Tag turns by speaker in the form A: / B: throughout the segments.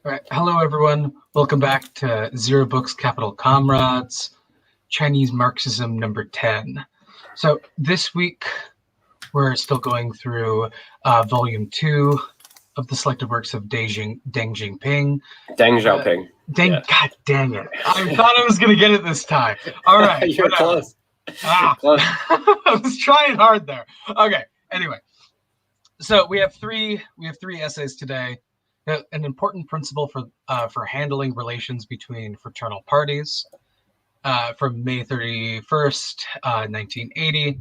A: All right. Hello, everyone. Welcome back to Zero Books Capital Comrades, Chinese Marxism number 10. So this week, we're still going through volume 2 of the selected works of Deng Xiaoping.
B: Deng Xiaoping.
A: God dang it. I thought I was going to get it this time. All right.
B: You're close.
A: Close. I was trying hard there. Okay. Anyway. So we have three essays today. An important principle for handling relations between fraternal parties from May 31st, 1980.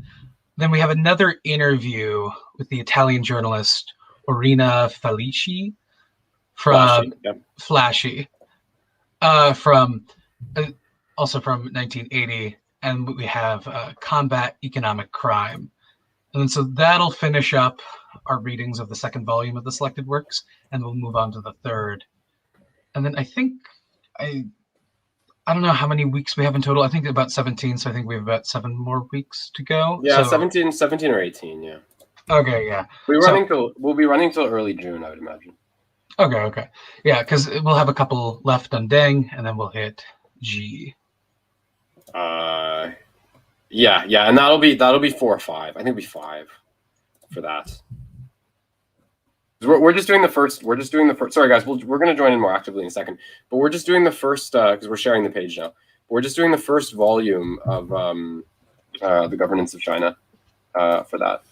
A: Then we have another interview with the Italian journalist Oriana Fallaci from Fallaci, also from 1980. And we have combat economic crime. And so that'll finish up our readings of the second volume of the selected works, and we'll move on to the third. And then I think, I don't know how many weeks we have in total. I think about 17, so I think we have about 7 more weeks to go.
B: Yeah,
A: so,
B: 17 or 18, yeah.
A: Okay, yeah.
B: We'll be running till early June, I would imagine.
A: Okay. Yeah, because we'll have a couple left on Deng, and then we'll hit G.
B: Yeah, and that'll be 4 or 5. I think it'll be 5 for that. We're just doing the first. Sorry, guys. We're going to join in more actively in a second. But we're just doing the first because we're sharing the page now. We're just doing the first volume of the governance of China for that.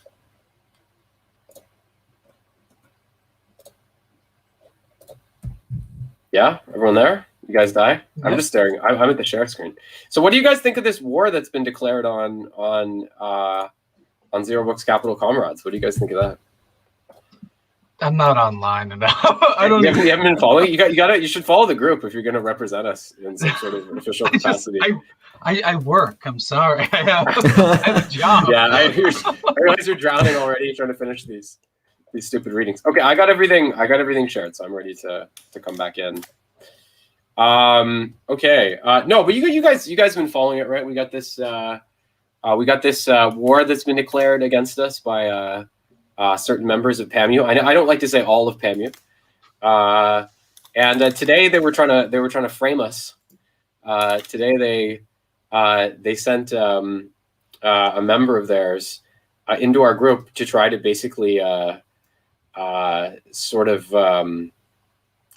B: Yeah, everyone there? You guys die? Yeah. I'm just staring. I'm at the share screen. So, what do you guys think of this war that's been declared on Zero Books Capital Comrades? What do you guys think of that?
A: I'm not online enough.
B: You haven't been following. You should follow the group if you're going to represent us in some sort of official capacity.
A: I work. I'm sorry. I have a job.
B: Yeah, I realize you're drowning already trying to finish these stupid readings. Okay, I got everything shared, so I'm ready to come back in. Okay. No, but you guys have been following it, right? We got this war that's been declared against us by certain members of Panmu. I don't like to say all of Panmu. And today they were trying to frame us. Today they sent a member of theirs into our group to try to basically sort of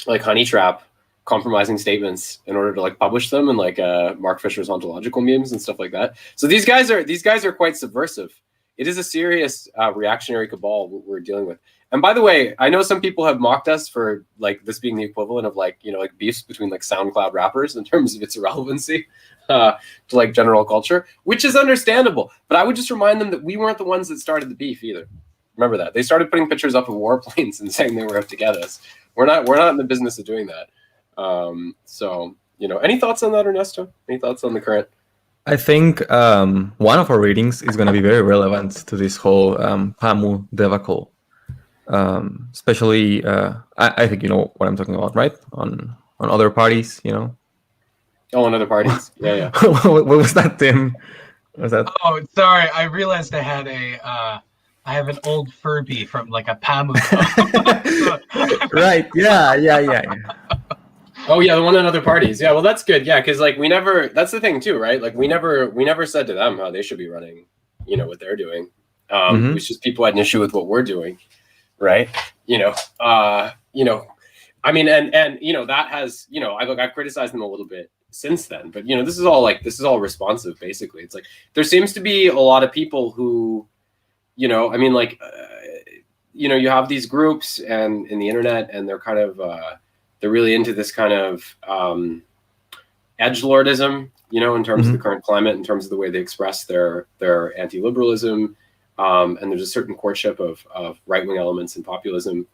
B: like honey trap compromising statements in order to like publish them in like Mark Fisher's ontological memes and stuff like that. So these guys are quite subversive. It is a serious reactionary cabal we're dealing with. And by the way, I know some people have mocked us for like this being the equivalent of like, like beefs between like SoundCloud rappers in terms of its irrelevancy to like general culture, which is understandable. But I would just remind them that we weren't the ones that started the beef either. Remember that. They started putting pictures up of warplanes and saying they were out to get us. We're not in the business of doing that. So, any thoughts on that, Ernesto? Any thoughts on the current?
C: I think one of our readings is going to be very relevant to this whole Panmu debacle. Especially, I think you know what I'm talking about, right? On other parties, Oh,
B: on other parties. Yeah.
C: What was that, Tim? What was that?
A: Oh, sorry. I realized I had I have an old Furby from like a Panmu.
C: Right. Yeah.
B: Oh yeah, the one in other parties. Yeah, well that's good. Yeah, because like that's the thing too, right? Like we never said to them how they should be running, what they're doing. It's just people had an issue with what we're doing, right? I mean, and that has, I've criticized them a little bit since then, but this is all responsive basically. It's like there seems to be a lot of people who, you have these groups and in the internet, and they're kind of they're really into this kind of edgelordism, in terms of the current climate, in terms of the way they express their anti-liberalism, and there's a certain courtship of right-wing elements and populism.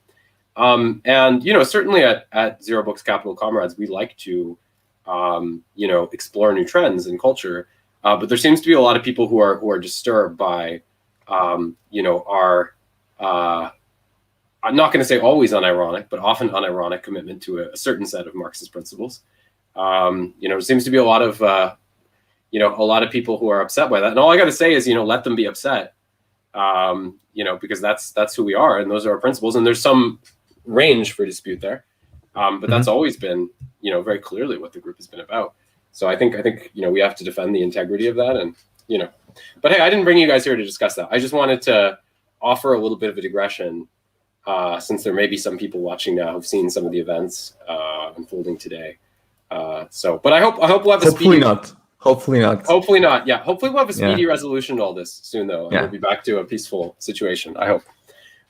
B: And certainly at Zero Books Capital Comrades, we like to explore new trends in culture, but there seems to be a lot of people who are disturbed by our I'm not going to say always unironic, but often unironic commitment to a certain set of Marxist principles. There seems to be a lot of people who are upset by that. And all I got to say is, let them be upset, because that's who we are. And those are our principles. And there's some range for dispute there. But that's always been, very clearly what the group has been about. So I think we have to defend the integrity of that, and But hey, I didn't bring you guys here to discuss that. I just wanted to offer a little bit of a digression, since there may be some people watching now who've seen some of the events unfolding today. But I hope we'll have a
C: Hopefully not. Hopefully not.
B: Hopefully not. Yeah. Hopefully we'll have a speedy resolution to all this soon, though, and
C: Yeah.
B: we'll be back to a peaceful situation. I hope.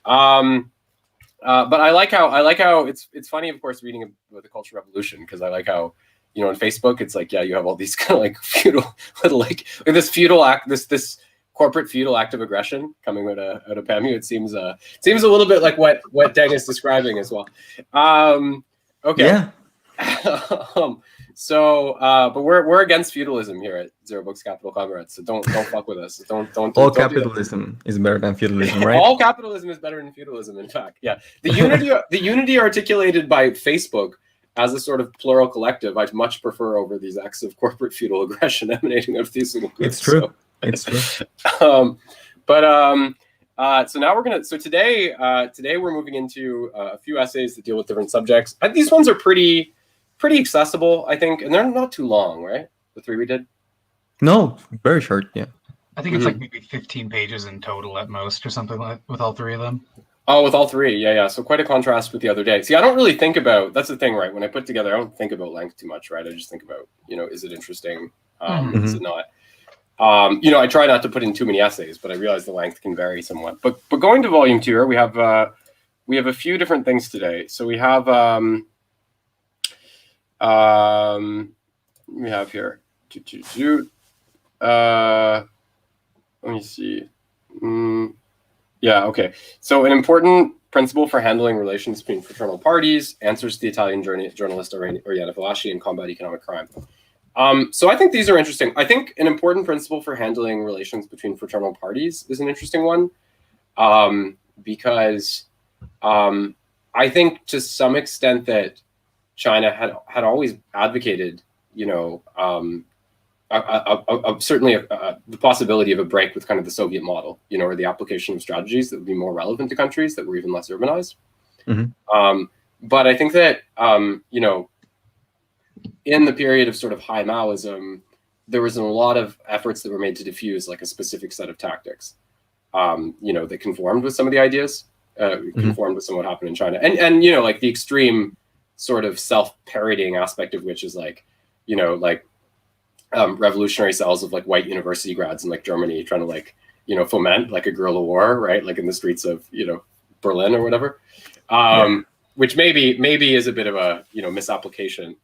B: But I like how it's funny, of course, reading about the Cultural Revolution, because I like how, on Facebook, it's like, you have all these kind of like feudal little like this feudal act, this corporate feudal act of aggression coming out of Panmu. It seems a little bit like what Deng is describing as well. Okay.
C: Yeah.
B: But we're against feudalism here at Zero Books Capital Comrades. So don't fuck with us. Don't
C: All capitalism is better than feudalism, right?
B: All capitalism is better than feudalism. In fact, yeah. The unity articulated by Facebook as a sort of plural collective, I'd much prefer over these acts of corporate feudal aggression emanating out of these little groups.
C: It's true.
B: So.
C: It's true.
B: So now today we're moving into a few essays that deal with different subjects. These ones are pretty accessible, I think, and they're not too long, right? The three we did.
C: No, very short. Yeah.
A: I think it's like maybe 15 pages in total at most, or something like with all three of them.
B: Oh, with all three, yeah. So quite a contrast with the other day. See, I don't really think about, that's the thing, right? When I put together, I don't think about length too much, right? I just think about, is it interesting? Is it not? I try not to put in too many essays, but I realize the length can vary somewhat. But going to volume 2 here, we have a few different things today. So we have here. Let me see. Yeah, okay. So an important principle for handling relations between fraternal parties, answers to the Italian journalist Oriana Fallaci, and combat economic crime. So I think these are interesting. I think an important principle for handling relations between fraternal parties is an interesting one, because I think to some extent that China had always advocated, certainly the possibility of a break with kind of the Soviet model, or the application of strategies that would be more relevant to countries that were even less urbanized. But I think that, in the period of sort of high Maoism, there was a lot of efforts that were made to diffuse like a specific set of tactics, that conformed with some of the ideas, conformed with some of what happened in China. And like the extreme sort of self-parodying aspect of which is like, revolutionary cells of like white university grads in like Germany trying to like, foment like a guerrilla war, right? Like in the streets of, Berlin or whatever, which maybe is a bit of a, misapplication.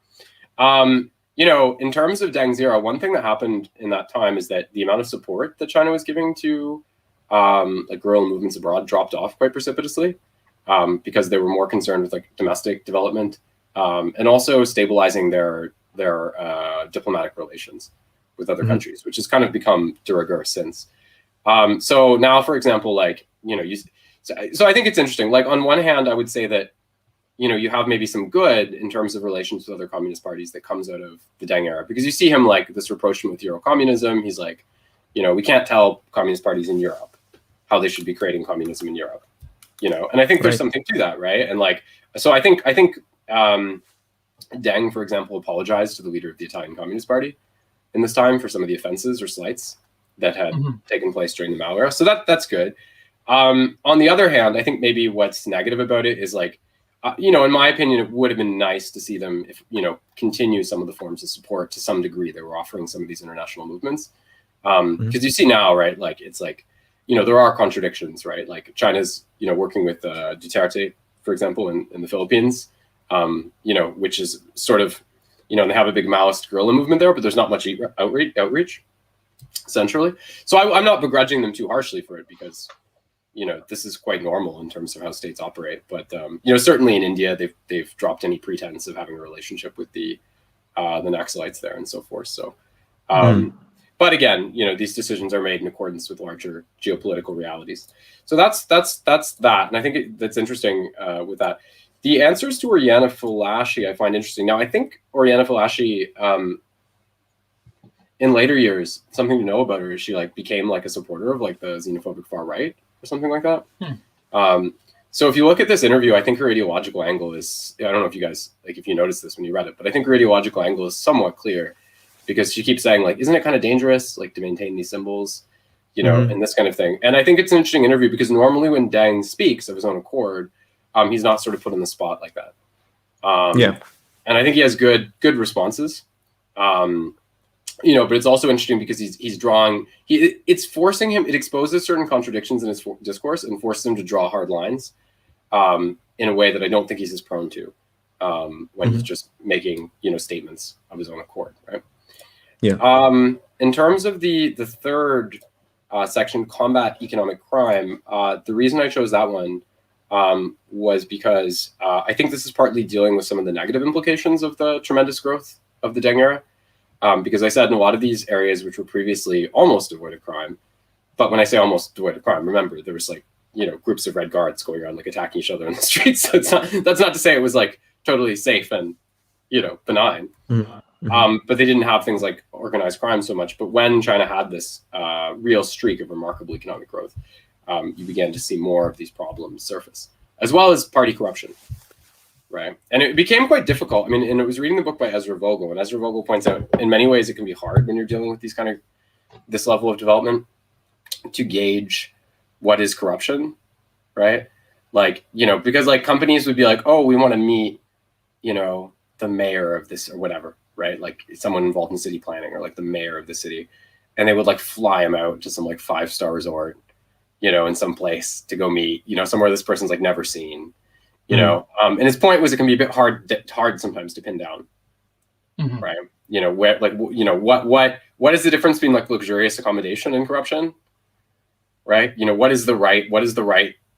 B: In terms of Deng Zero, one thing that happened in that time is that the amount of support that China was giving to like guerrilla movements abroad dropped off quite precipitously, because they were more concerned with like domestic development, and also stabilizing their diplomatic relations with other countries, which has kind of become de rigueur since. So now, for example, like, so I think it's interesting. Like on one hand, I would say that, you have maybe some good in terms of relations with other communist parties that comes out of the Deng era, because you see him like this rapprochement with Euro-communism. He's like, we can't tell communist parties in Europe how they should be creating communism in Europe, and I think there's something to that, right? And like, so I think Deng, for example, apologized to the leader of the Italian Communist Party in this time for some of the offenses or slights that had taken place during the Mao era. So that's good. On the other hand, I think maybe what's negative about it is like, in my opinion, it would have been nice to see them, continue some of the forms of support to some degree they were offering some of these international movements. Because you see now, right, like it's like, there are contradictions, right? Like China's, working with Duterte, for example, in the Philippines, which is sort of, they have a big Maoist guerrilla movement there, but there's not much outreach, essentially. So I'm not begrudging them too harshly for it, because, this is quite normal in terms of how states operate. But, certainly in India, they've dropped any pretense of having a relationship with the Naxalites there and so forth. So, but again, these decisions are made in accordance with larger geopolitical realities. So that's that. And I think that's interesting with that. The answers to Oriana Fallaci I find interesting. Now, I think Oriana Fallaci, in later years, something to know about her is she like became like a supporter of like the xenophobic far right or something like that. So if you look at this interview, I think her ideological angle is, I don't know if you guys, like if you noticed this when you read it, but I think her ideological angle is somewhat clear because she keeps saying like, isn't it kind of dangerous like to maintain these symbols, you know, and this kind of thing. And I think it's an interesting interview because normally when Deng speaks of his own accord, he's not sort of put in the spot like that. And I think he has good responses. You know, but it's also interesting because he's drawing, it's forcing him, it exposes certain contradictions in his discourse and forces him to draw hard lines in a way that I don't think he's as prone to when he's just making, you know, statements of his own accord, right? In terms of the third section, combat economic crime, the reason I chose that one was because I think this is partly dealing with some of the negative implications of the tremendous growth of the Deng era. Because I said in a lot of these areas which were previously almost devoid of crime, but when I say almost devoid of crime, remember there was like, you know, groups of Red Guards going around like attacking each other in the streets. So that's not to say it was like totally safe and, you know, benign. But they didn't have things like organized crime so much. But when China had this real streak of remarkable economic growth, you began to see more of these problems surface, as well as party corruption. Right. And it became quite difficult. I mean, and I was reading the book by Ezra Vogel, and Ezra Vogel points out in many ways it can be hard when you're dealing with these kind of this level of development to gauge what is corruption. Right. Like, you know, because like companies would be like, oh, we want to meet, you know, the mayor of this or whatever. Right. Like someone involved in city planning or like the mayor of the city. And they would like fly him out to some like 5-star resort, you know, in some place to go meet, you know, somewhere this person's like never seen. You know, and his point was it can be a bit hard sometimes to pin down, right? You know, where like you know what is the difference between like luxurious accommodation and corruption, right? You know, what is the right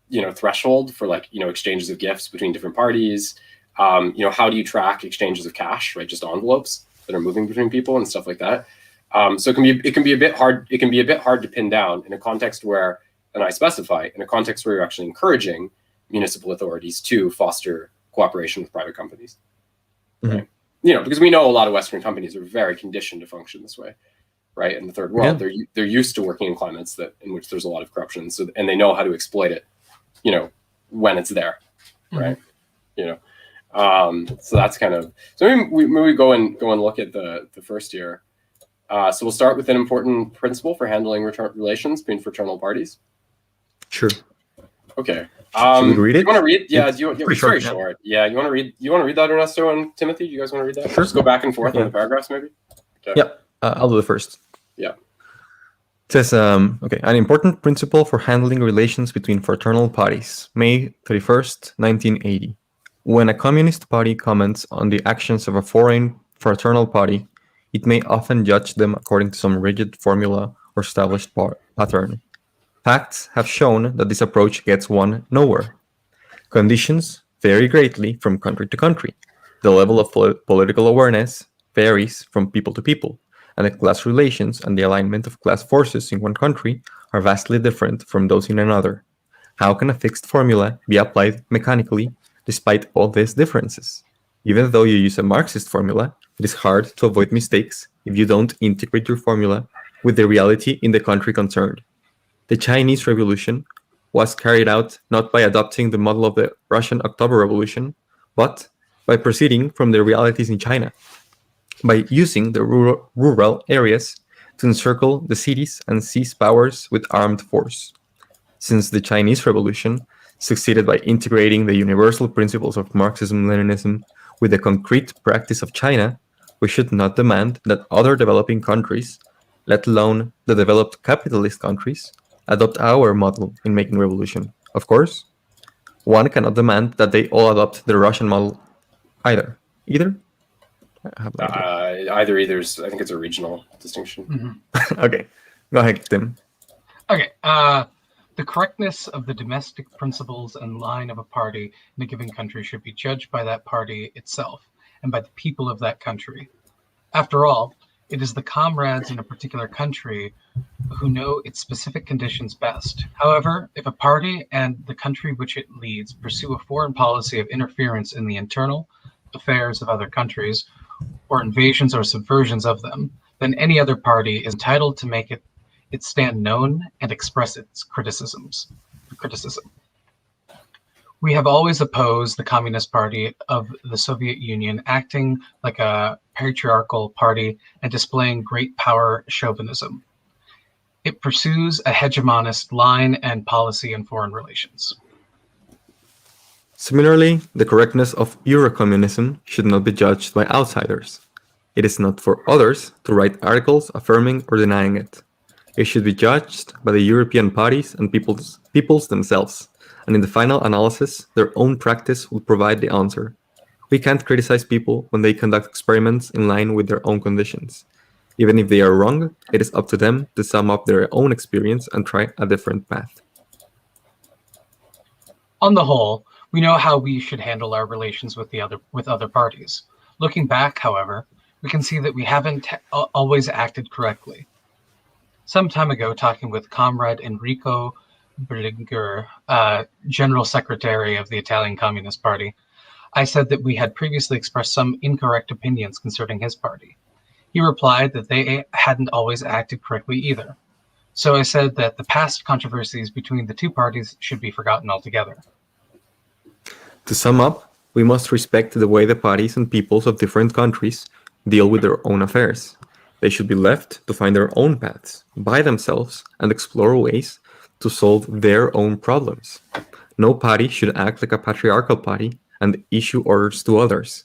B: you know threshold for like you know exchanges of gifts between different parties? You know, how do you track exchanges of cash, right? Just envelopes that are moving between people and stuff like that. So it can be a bit hard. It can be a bit hard to pin down in a context where, and I specify in a context where you're actually encouraging municipal authorities to foster cooperation with private companies, right? You know, because we know a lot of Western companies are very conditioned to function this way, right? In the third world, they're used to working in climates in which there's a lot of corruption, so and they know how to exploit it, you know, when it's there, right? You know, so that's kind of so maybe we go and look at the first year. So we'll start with an important principle for handling relations between fraternal parties.
C: Sure.
B: Okay.
C: Should we read it?
B: You want to read? Yeah,
C: it's
B: it's very short. Yeah, you want to read that, Ernesto and Timothy? Do you guys want to read that? Sure. Just go back and forth on the paragraphs, maybe. Okay.
C: Yep. I'll do the first.
B: Yeah.
C: It says, okay, an important principle for handling relations between fraternal parties, May 31st, 1980. When a communist party comments on the actions of a foreign fraternal party, it may often judge them according to some rigid formula or established pattern. Facts have shown that this approach gets one nowhere. Conditions vary greatly from country to country. The level of political awareness varies from people to people, and the class relations and the alignment of class forces in one country are vastly different from those in another. How can a fixed formula be applied mechanically despite all these differences? Even though you use a Marxist formula, it is hard to avoid mistakes if you don't integrate your formula with the reality in the country concerned. The Chinese Revolution was carried out not by adopting the model of the Russian October Revolution, but by proceeding from the realities in China, by using the rural areas to encircle the cities and seize powers with armed force. Since the Chinese Revolution succeeded by integrating the universal principles of Marxism-Leninism with the concrete practice of China, we should not demand that other developing countries, let alone the developed capitalist countries, adopt our model in making revolution. Of course, one cannot demand that they all adopt the Russian model either. Either?
B: Either. I think it's a regional distinction.
C: Okay. Go ahead, Tim.
A: Okay. The correctness of the domestic principles and line of a party in a given country should be judged by that party itself and by the people of that country. After all, it is the comrades in a particular country who know its specific conditions best. However, if a party and the country which it leads pursue a foreign policy of interference in the internal affairs of other countries, or invasions or subversions of them, then any other party is entitled to make it stand known and express its criticism. We have always opposed the Communist Party of the Soviet Union acting like a patriarchal party and displaying great power chauvinism. It pursues a hegemonist line and policy in foreign relations.
C: Similarly, the correctness of Eurocommunism should not be judged by outsiders. It is not for others to write articles affirming or denying it. It should be judged by the European parties and peoples themselves, and in the final analysis, their own practice will provide the answer. We can't criticize people when they conduct experiments in line with their own conditions. Even if they are wrong, it is up to them to sum up their own experience and try a different path.
A: On the whole, we know how we should handle our relations with other parties. Looking back, however, we can see that we haven't always acted correctly. Some time ago, talking with Comrade Enrico Berlinguer, General Secretary of the Italian Communist Party, I said that we had previously expressed some incorrect opinions concerning his party. He replied that they hadn't always acted correctly either. So I said that the past controversies between the two parties should be forgotten altogether.
C: To sum up, we must respect the way the parties and peoples of different countries deal with their own affairs. They should be left to find their own paths by themselves and explore ways to solve their own problems. No party should act like a patriarchal party and issue orders to others.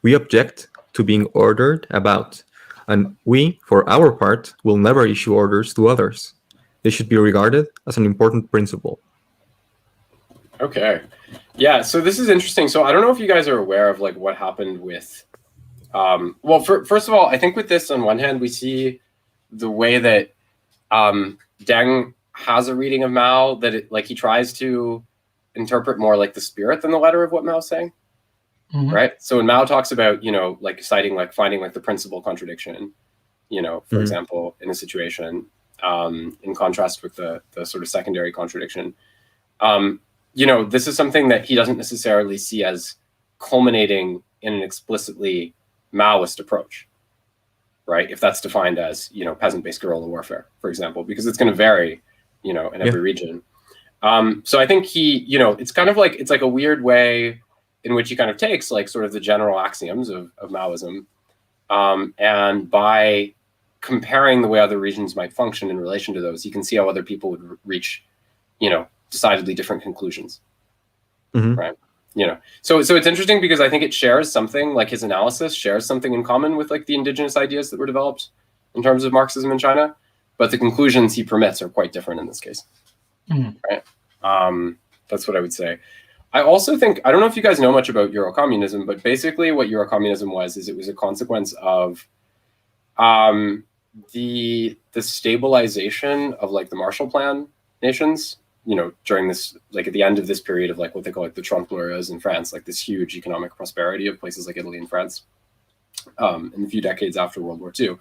C: We object to being ordered about, and we, for our part, will never issue orders to others. They should be regarded as an important principle.
B: Okay. Yeah, so this is interesting. So I don't know if you guys are aware of like what happened with first of all, I think with this, on one hand, we see the way that Deng has a reading of Mao, that he tries to interpret more like the spirit than the letter of what Mao's saying. Mm-hmm. Right. So when Mao talks about, citing, finding the principal contradiction, for example, in a situation, in contrast with the sort of secondary contradiction, this is something that he doesn't necessarily see as culminating in an explicitly Maoist approach, right? If that's defined as, peasant-based guerrilla warfare, for example, because it's going to vary, in every region. So I think he, it's kind of it's like a weird way in which he kind of takes sort of the general axioms of Maoism, and by comparing the way other regions might function in relation to those, you can see how other people would reach, decidedly different conclusions, right? So it's interesting because I think it shares something, his analysis shares something in common with the indigenous ideas that were developed in terms of Marxism in China, but the conclusions he permits are quite different in this case, right? That's what I would say. I also think, I don't know if you guys know much about Eurocommunism, but basically what Eurocommunism was is it was a consequence of the stabilization of the Marshall Plan nations, during this, at the end of this period of what they call the Trente eras in France, this huge economic prosperity of places like Italy and France, in the few decades after World War II.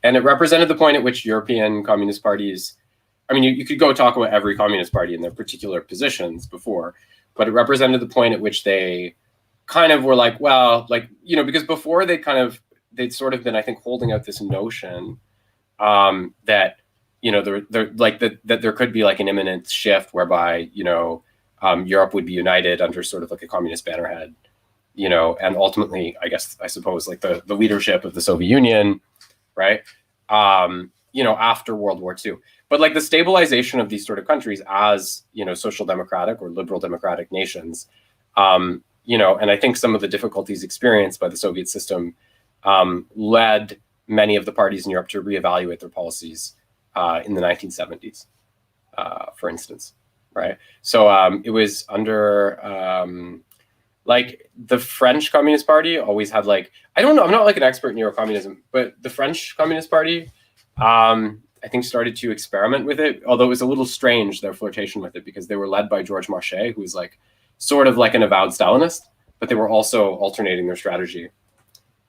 B: And it represented the point at which European communist parties, I mean, you could go talk about every communist party in their particular positions before, but it represented the point at which they kind of were because before they'd sort of been, I think, holding out this notion that, that there could be an imminent shift whereby, Europe would be united under sort of a communist bannerhead, and ultimately, I suppose the leadership of the Soviet Union, right? After World War II. But the stabilization of these sort of countries as, social democratic or liberal democratic nations, and I think some of the difficulties experienced by the Soviet system led many of the parties in Europe to reevaluate their policies in the 1970s, for instance, right? So it was under, the French Communist Party always had I don't know, I'm not an expert in Eurocommunism, but the French Communist Party, I think started to experiment with it, although it was a little strange, their flirtation with it, because they were led by Georges Marchais, who was sort of an avowed Stalinist, but they were also alternating their strategy,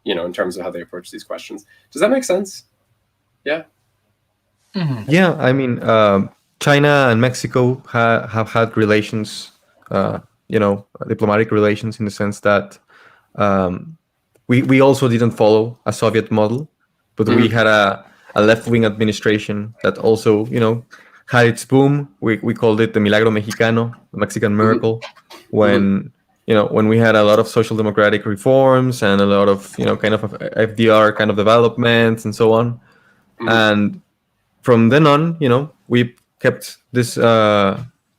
B: in terms of how they approach these questions. Does that make sense? Yeah.
C: Mm-hmm. Yeah, I mean, China and Mexico have had relations, diplomatic relations, in the sense that we also didn't follow a Soviet model, but we had a left-wing administration that also, had its boom. We called it the Milagro Mexicano, the Mexican miracle, when when we had a lot of social democratic reforms and a lot of kind of FDR kind of developments and so on. And from then on, we kept this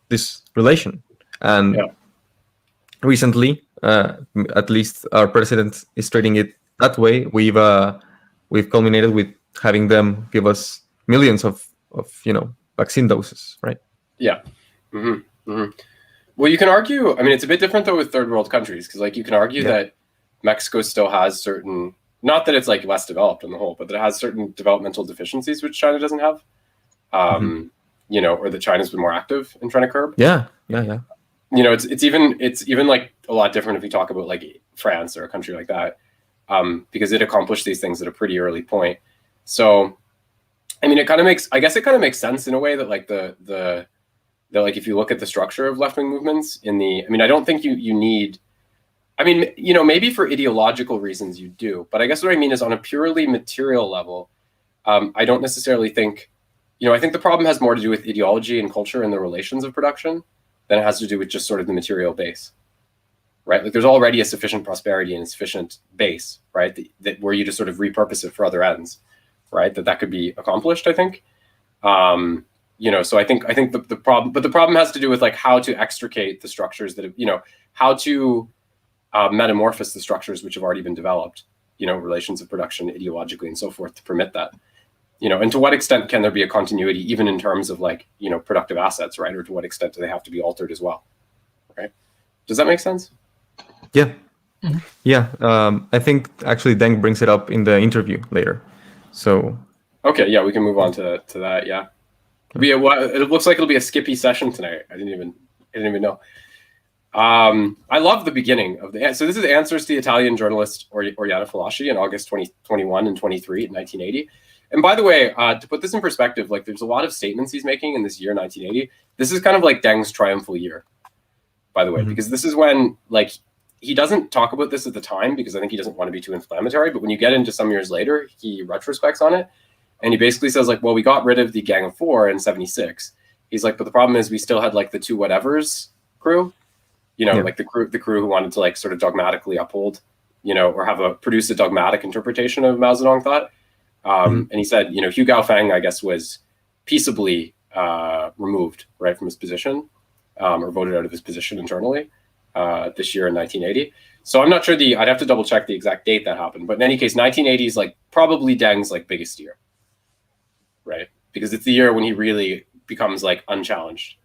C: this relation. And recently, at least our president is treating it that way. We've culminated with having them give us millions of vaccine doses, right?
B: Yeah. Well, you can argue. I mean, it's a bit different though with third world countries, because like you can argue that Mexico still has certain, not that it's like less developed on the whole, but that it has certain developmental deficiencies which China doesn't have. Or that China's been more active in trying to curb.
C: Yeah.
B: It's even like a lot different if you talk about like France or a country like that, because it accomplished these things at a pretty early point. So, I mean, it kind of makes sense in a way that like the like if you look at the structure of left-wing movements I don't think you need. I mean, maybe for ideological reasons you do, but I guess what I mean is on a purely material level, I don't necessarily think. I think the problem has more to do with ideology and culture and the relations of production than it has to do with just sort of the material base, right? Like there's already a sufficient prosperity and a sufficient base, right? That were you to sort of repurpose it for other ends, right? That could be accomplished, I think. So I think the problem has to do with like how to extricate the structures that have, how to metamorphose the structures which have already been developed, relations of production ideologically and so forth to permit that. And to what extent can there be a continuity, even in terms of like, productive assets, right? Or to what extent do they have to be altered as well, right? Does that make sense?
C: Yeah. Yeah. I think actually Deng brings it up in the interview later. So.
B: Okay. Yeah, we can move on to that. Yeah. It looks like it'll be a skippy session tonight. I didn't even know. I love the beginning of so this is answers to the Italian journalist Oriana Fallaci in August 2021 and 23 in 1980. And by the way, to put this in perspective, like there's a lot of statements he's making in this year, 1980. This is kind of like Deng's triumphal year, by the way, because this is when like he doesn't talk about this at the time because I think he doesn't want to be too inflammatory. But when you get into some years later, he retrospects on it. And he basically says like, well, we got rid of the Gang of Four in 76. He's like, but the problem is we still had like the two whatevers crew, like the crew who wanted to like sort of dogmatically uphold, or produce a dogmatic interpretation of Mao Zedong thought. And he said, Hu Gaofeng, I guess, was peaceably removed right from his position, or voted out of his position internally this year in 1980. So I'm not sure I'd have to double check the exact date that happened. But in any case, 1980 is like probably Deng's like biggest year, right? Because it's the year when he really becomes like unchallenged,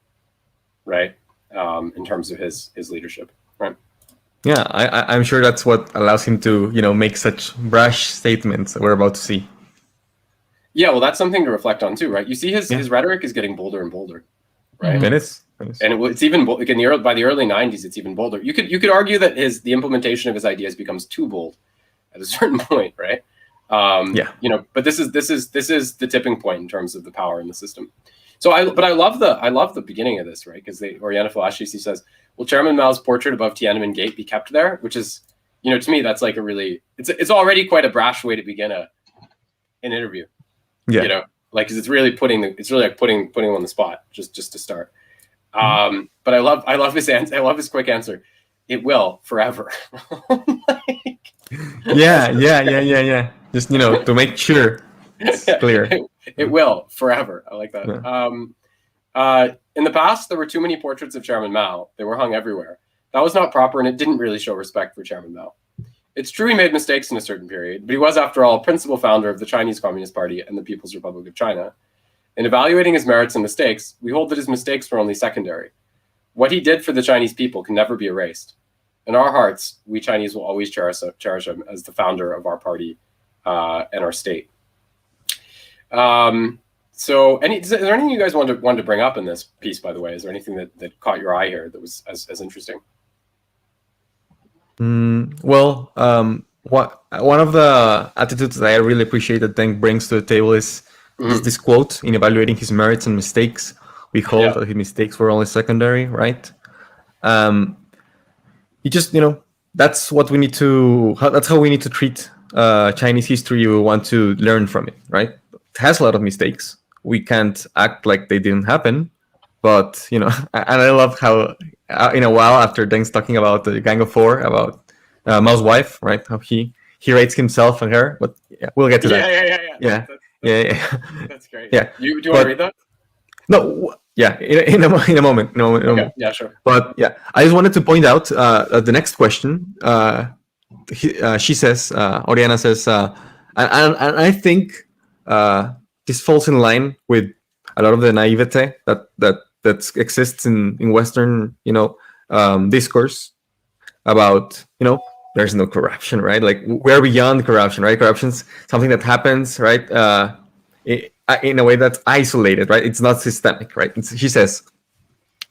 B: right? In terms of his leadership, right?
C: Yeah, I'm sure that's what allows him to, make such brash statements that we're about to see.
B: Yeah, well, that's something to reflect on too, right? You see his rhetoric is getting bolder and bolder, right?
C: It is.
B: And it's even by the early 90s, it's even bolder. You could argue that the implementation of his ideas becomes too bold at a certain point, right? But this is the tipping point in terms of the power in the system. So I love the beginning of this, right? Because Oriana Fallaci says, "Will Chairman Mao's portrait above Tiananmen Gate be kept there?" Which is, to me, that's like it's already quite a brash way to begin an interview.
C: Yeah.
B: Like because it's really putting him on the spot just to start. But I love his answer. I love his quick answer. It will forever.
C: Yeah. Just to make sure it's clear.
B: It will forever. I like that.
C: Yeah.
B: In the past, there were too many portraits of Chairman Mao. They were hung everywhere. That was not proper, and it didn't really show respect for Chairman Mao. It's true he made mistakes in a certain period, but he was, after all, principal founder of the Chinese Communist Party and the People's Republic of China. In evaluating his merits and mistakes, we hold that his mistakes were only secondary. What he did for the Chinese people can never be erased. In our hearts, we Chinese will always cherish him as the founder of our party and our state. So, is there anything you guys wanted to bring up in this piece, by the way? Is there anything that caught your eye here that was as interesting?
C: Well, one of the attitudes that I really appreciate that Deng brings to the table is this quote: in evaluating his merits and mistakes, we hold that his mistakes were only secondary, right? He just, that's what we need to, that's how we need to treat Chinese history. We want to learn from it, right? It has a lot of mistakes, we can't act like they didn't happen. But and I love how in a while after Deng's talking about the Gang of Four, about Mao's wife, right? How he rates himself and her. But yeah, we'll get to that. Yeah.
B: That's great.
C: Yeah.
B: Do you want to read that?
C: No. Yeah. In a moment.
B: Okay. Yeah, sure.
C: But yeah, I just wanted to point out the next question. She says, Oriana says, and I think this falls in line with a lot of the naivete that exists in Western, discourse about, there's no corruption, right? Like, we're beyond corruption, right? Corruption's something that happens, right? In a way that's isolated, right? It's not systemic, right? She says,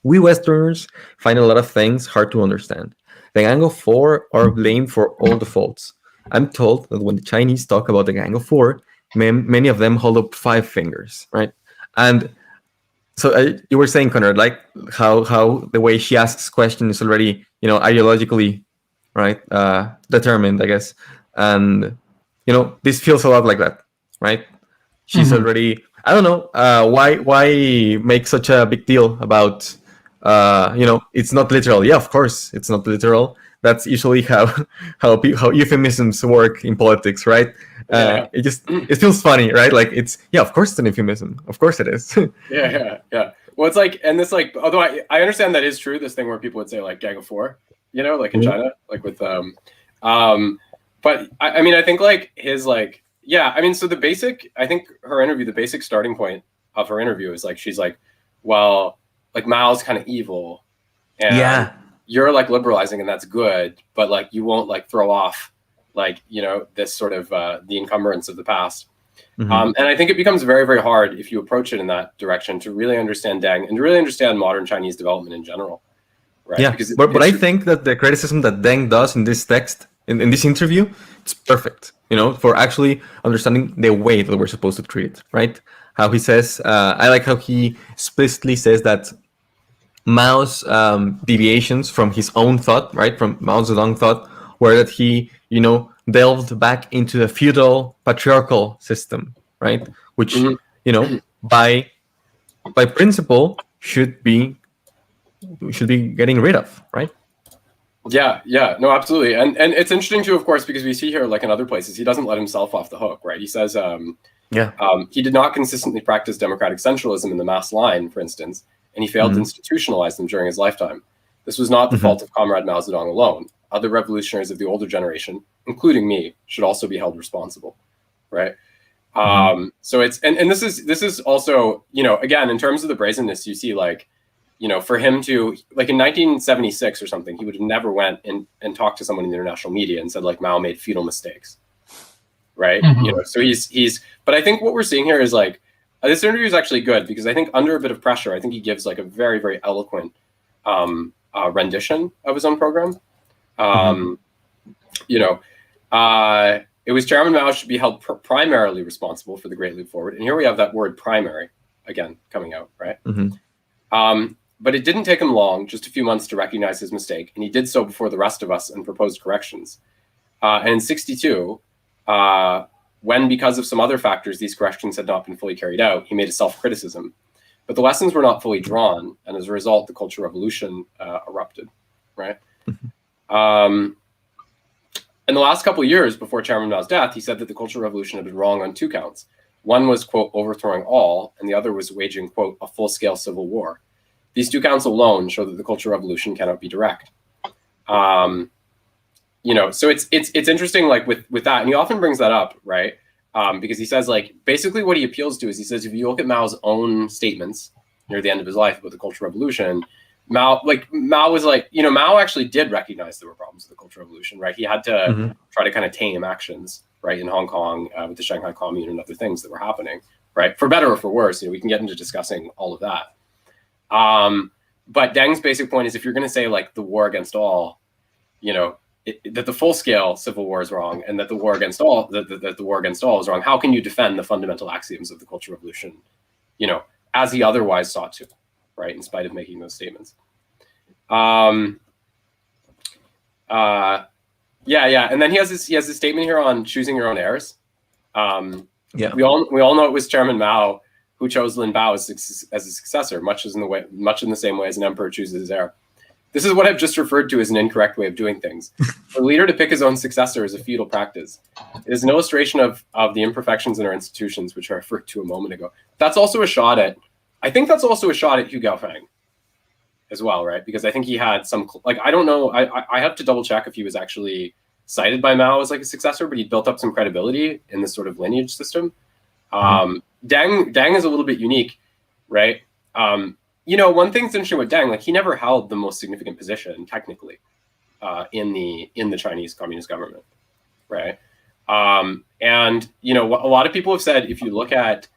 C: we Westerners find a lot of things hard to understand. The Gang of Four are blamed for all the faults. I'm told that when the Chinese talk about the Gang of Four, many of them hold up 5 fingers, right? And so you were saying, Conrad, like how the way she asks questions is already, ideologically, right, determined, I guess. And this feels a lot like that, right? She's already, I don't know, why make such a big deal about, it's not literal. Yeah, of course, it's not literal. That's usually how euphemisms work in politics, right? It feels funny, right? Like, of course it's an euphemism. Of course it is.
B: Yeah. Well, it's like, and this, like, although I understand that is true, this thing where people would say, like, Gang of Four, like in China, like with but I mean, I think, like, his, like, yeah, I mean, so I think her interview, the basic starting point of her interview is, like, she's like, well, like, Mao's kind of evil, and you're, like, liberalizing, and that's good, but, like, you won't, like, throw off, like, this sort of the encumbrance of the past. And I think it becomes very, very hard if you approach it in that direction to really understand Deng and to really understand modern Chinese development in general. Right?
C: Yeah, but I think that the criticism that Deng does in this text, in this interview, it's perfect, for actually understanding the way that we're supposed to treat it, right? How he says, I like how he explicitly says that Mao's deviations from his own thought, right, from Mao Zedong thought, were that he, delved back into the feudal patriarchal system, right, which, by principle should be getting rid of, right?
B: Yeah, no, absolutely. And it's interesting too, of course, because we see here, like in other places, he doesn't let himself off the hook, right? He says, he did not consistently practice democratic centralism in the mass line, for instance, and he failed to institutionalize them during his lifetime. This was not the fault of Comrade Mao Zedong alone. Other revolutionaries of the older generation, including me, should also be held responsible, right? So it's and this is also, again, in terms of the brazenness, you see, like, for him to, like, in 1976 or something, he would have never went and talked to someone in the international media and said, like, Mao made feudal mistakes, right? So he's but I think what we're seeing here is, like, this interview is actually good because I think under a bit of pressure, I think he gives, like, a very, very eloquent rendition of his own program. It was Chairman Mao should be held primarily responsible for the Great Leap Forward. And here we have that word primary again coming out, right? But it didn't take him long, just a few months, to recognize his mistake. And he did so before the rest of us and proposed corrections. And in 1962, when, because of some other factors, these corrections had not been fully carried out, he made a self-criticism. But the lessons were not fully drawn. And as a result, the Cultural Revolution erupted, right? In the last couple of years before Chairman Mao's death, he said that the Cultural Revolution had been wrong on 2 counts. One was, quote, overthrowing all, and the other was waging, quote, a full-scale civil war. These 2 counts alone show that the Cultural Revolution cannot be direct. So it's interesting, like, with that, and he often brings that up, right? Because he says, like, basically what he appeals to is, he says, if you look at Mao's own statements near the end of his life about the Cultural Revolution, Mao was like, Mao actually did recognize there were problems with the Cultural Revolution, right? He had to try to kind of tame actions, right, in Hong Kong with the Shanghai Commune and other things that were happening, right? For better or for worse, we can get into discussing all of that. But Deng's basic point is, if you're going to say, like, the war against all, that the full-scale civil war is wrong, and that the war against all, that the war against all is wrong, how can you defend the fundamental axioms of the Cultural Revolution, as he otherwise sought to? Right, in spite of making those statements. And then he has this statement here on choosing your own heirs. We all know it was Chairman Mao who chose Lin Bao as a successor, much in the same way as an emperor chooses his heir. This is what I've just referred to as an incorrect way of doing things. For a leader to pick his own successor is a feudal practice. It is an illustration of the imperfections in our institutions, which I referred to a moment ago. That's also a shot at, I think that's also a shot at Hu Gaofeng as well, right? Because I think he had some, like, I don't know, I have to double check if he was actually cited by Mao as like a successor, but he built up some credibility in this sort of lineage system. Deng is a little bit unique, right? You know, one thing's interesting with Deng, like he never held the most significant position technically in the Chinese Communist government, right? And you know, a lot of people have said if you look at,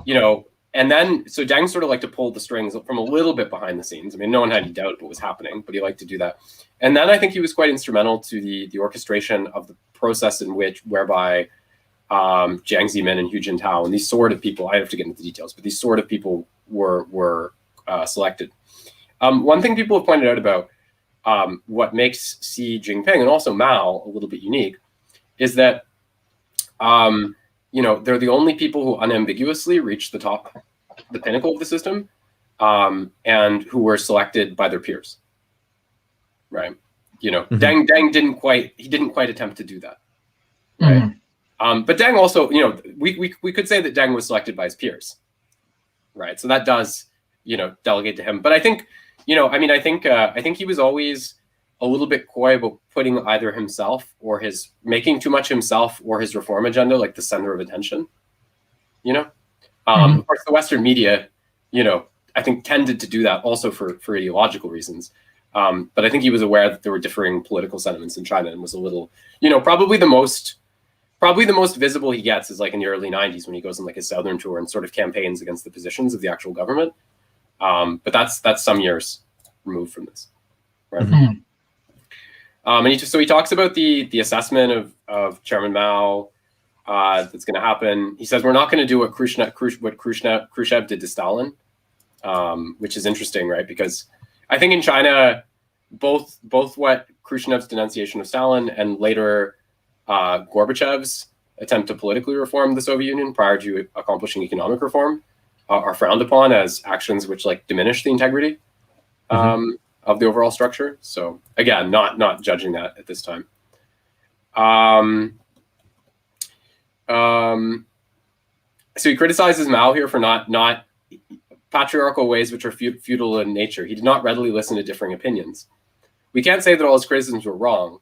B: you know, and then so Deng sort of liked to pull the strings from a little bit behind the scenes. I mean, no one had any doubt what was happening, but he liked to do that. And then I think he was quite instrumental to the orchestration of the process whereby Jiang Zemin and Hu Jintao and these sort of people, I have to get into the details, but these sort of people were selected. One thing people have pointed out about what makes Xi Jinping and also Mao a little bit unique is that you know, they're the only people who unambiguously reached the pinnacle of the system, and who were selected by their peers. Right? You know, Deng didn't quite attempt to do that. Right? But Deng also, you know, we could say that Deng was selected by his peers. Right? So that does, you know, delegate to him. But I think, you know, I mean, I think he was always a little bit coy about putting either himself or making too much himself or his reform agenda like the center of attention. You know, of course, the Western media, you know, I think tended to do that also for ideological reasons. But I think he was aware that there were differing political sentiments in China and was a little, you know, probably the most visible he gets is like in the early 90s when he goes on like his southern tour and sort of campaigns against the positions of the actual government. But that's some years removed from this, right? And he talks about the assessment of Chairman Mao that's going to happen. He says we're not going to do what Khrushchev did to Stalin, which is interesting, right? Because I think in China, both what Khrushchev's denunciation of Stalin and later Gorbachev's attempt to politically reform the Soviet Union prior to accomplishing economic reform are frowned upon as actions which like diminish the integrity of the overall structure. So again, not judging that at this time. So he criticizes Mao here for not patriarchal ways which are feudal in nature. He did not readily listen to differing opinions. We can't say that all his criticisms were wrong,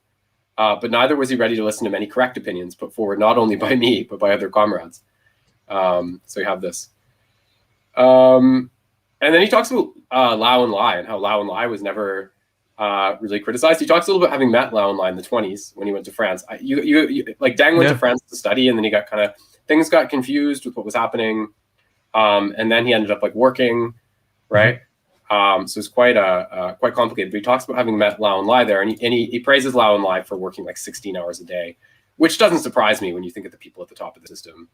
B: but neither was he ready to listen to many correct opinions put forward not only by me, but by other comrades. So you have this. And then he talks about Lao and Lai and how Lao and Lai was never really criticized. He talks a little bit having met Lao and Lai in the 20s when he went to France. Like Deng went to France to study, and then he got things got confused with what was happening. And then he ended up like working, right? So it's quite complicated. But he talks about having met Lao and Lai there, and he praises Lao and Lai for working like 16 hours a day, which doesn't surprise me when you think of the people at the top of the system,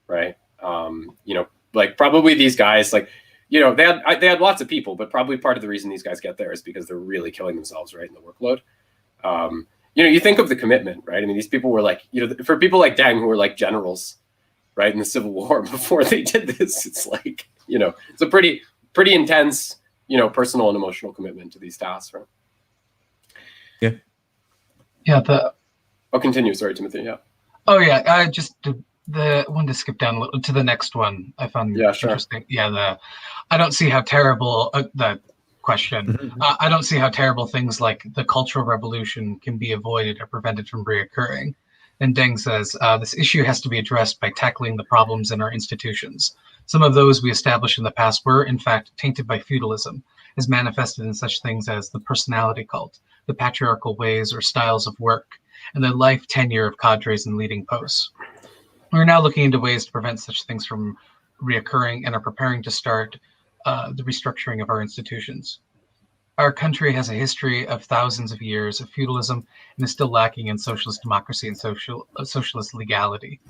B: right? You know, like probably these guys, like, you know, they had lots of people, but probably part of the reason these guys get there is because they're really killing themselves, right, in the workload. You know, you think of the commitment, right? I mean, these people were like, you know, for people like Deng who were like generals, right, in the Civil War before they did this, it's like, you know, it's a pretty intense, you know, personal and emotional commitment to these tasks, right?
A: Yeah.
B: I'll continue. Sorry, Timothy. Yeah.
A: Oh yeah. I just wanted to skip down a little to the next one. I found interesting. Yeah. I don't see how terrible the question. I don't see how terrible things like the Cultural Revolution can be avoided or prevented from reoccurring. And Deng says, this issue has to be addressed by tackling the problems in our institutions. Some of those we established in the past were, in fact, tainted by feudalism, as manifested in such things as the personality cult, the patriarchal ways or styles of work, and the life tenure of cadres in leading posts. We're now looking into ways to prevent such things from reoccurring and are preparing to start the restructuring of our institutions. Our country has a history of thousands of years of feudalism and is still lacking in socialist democracy and socialist legality.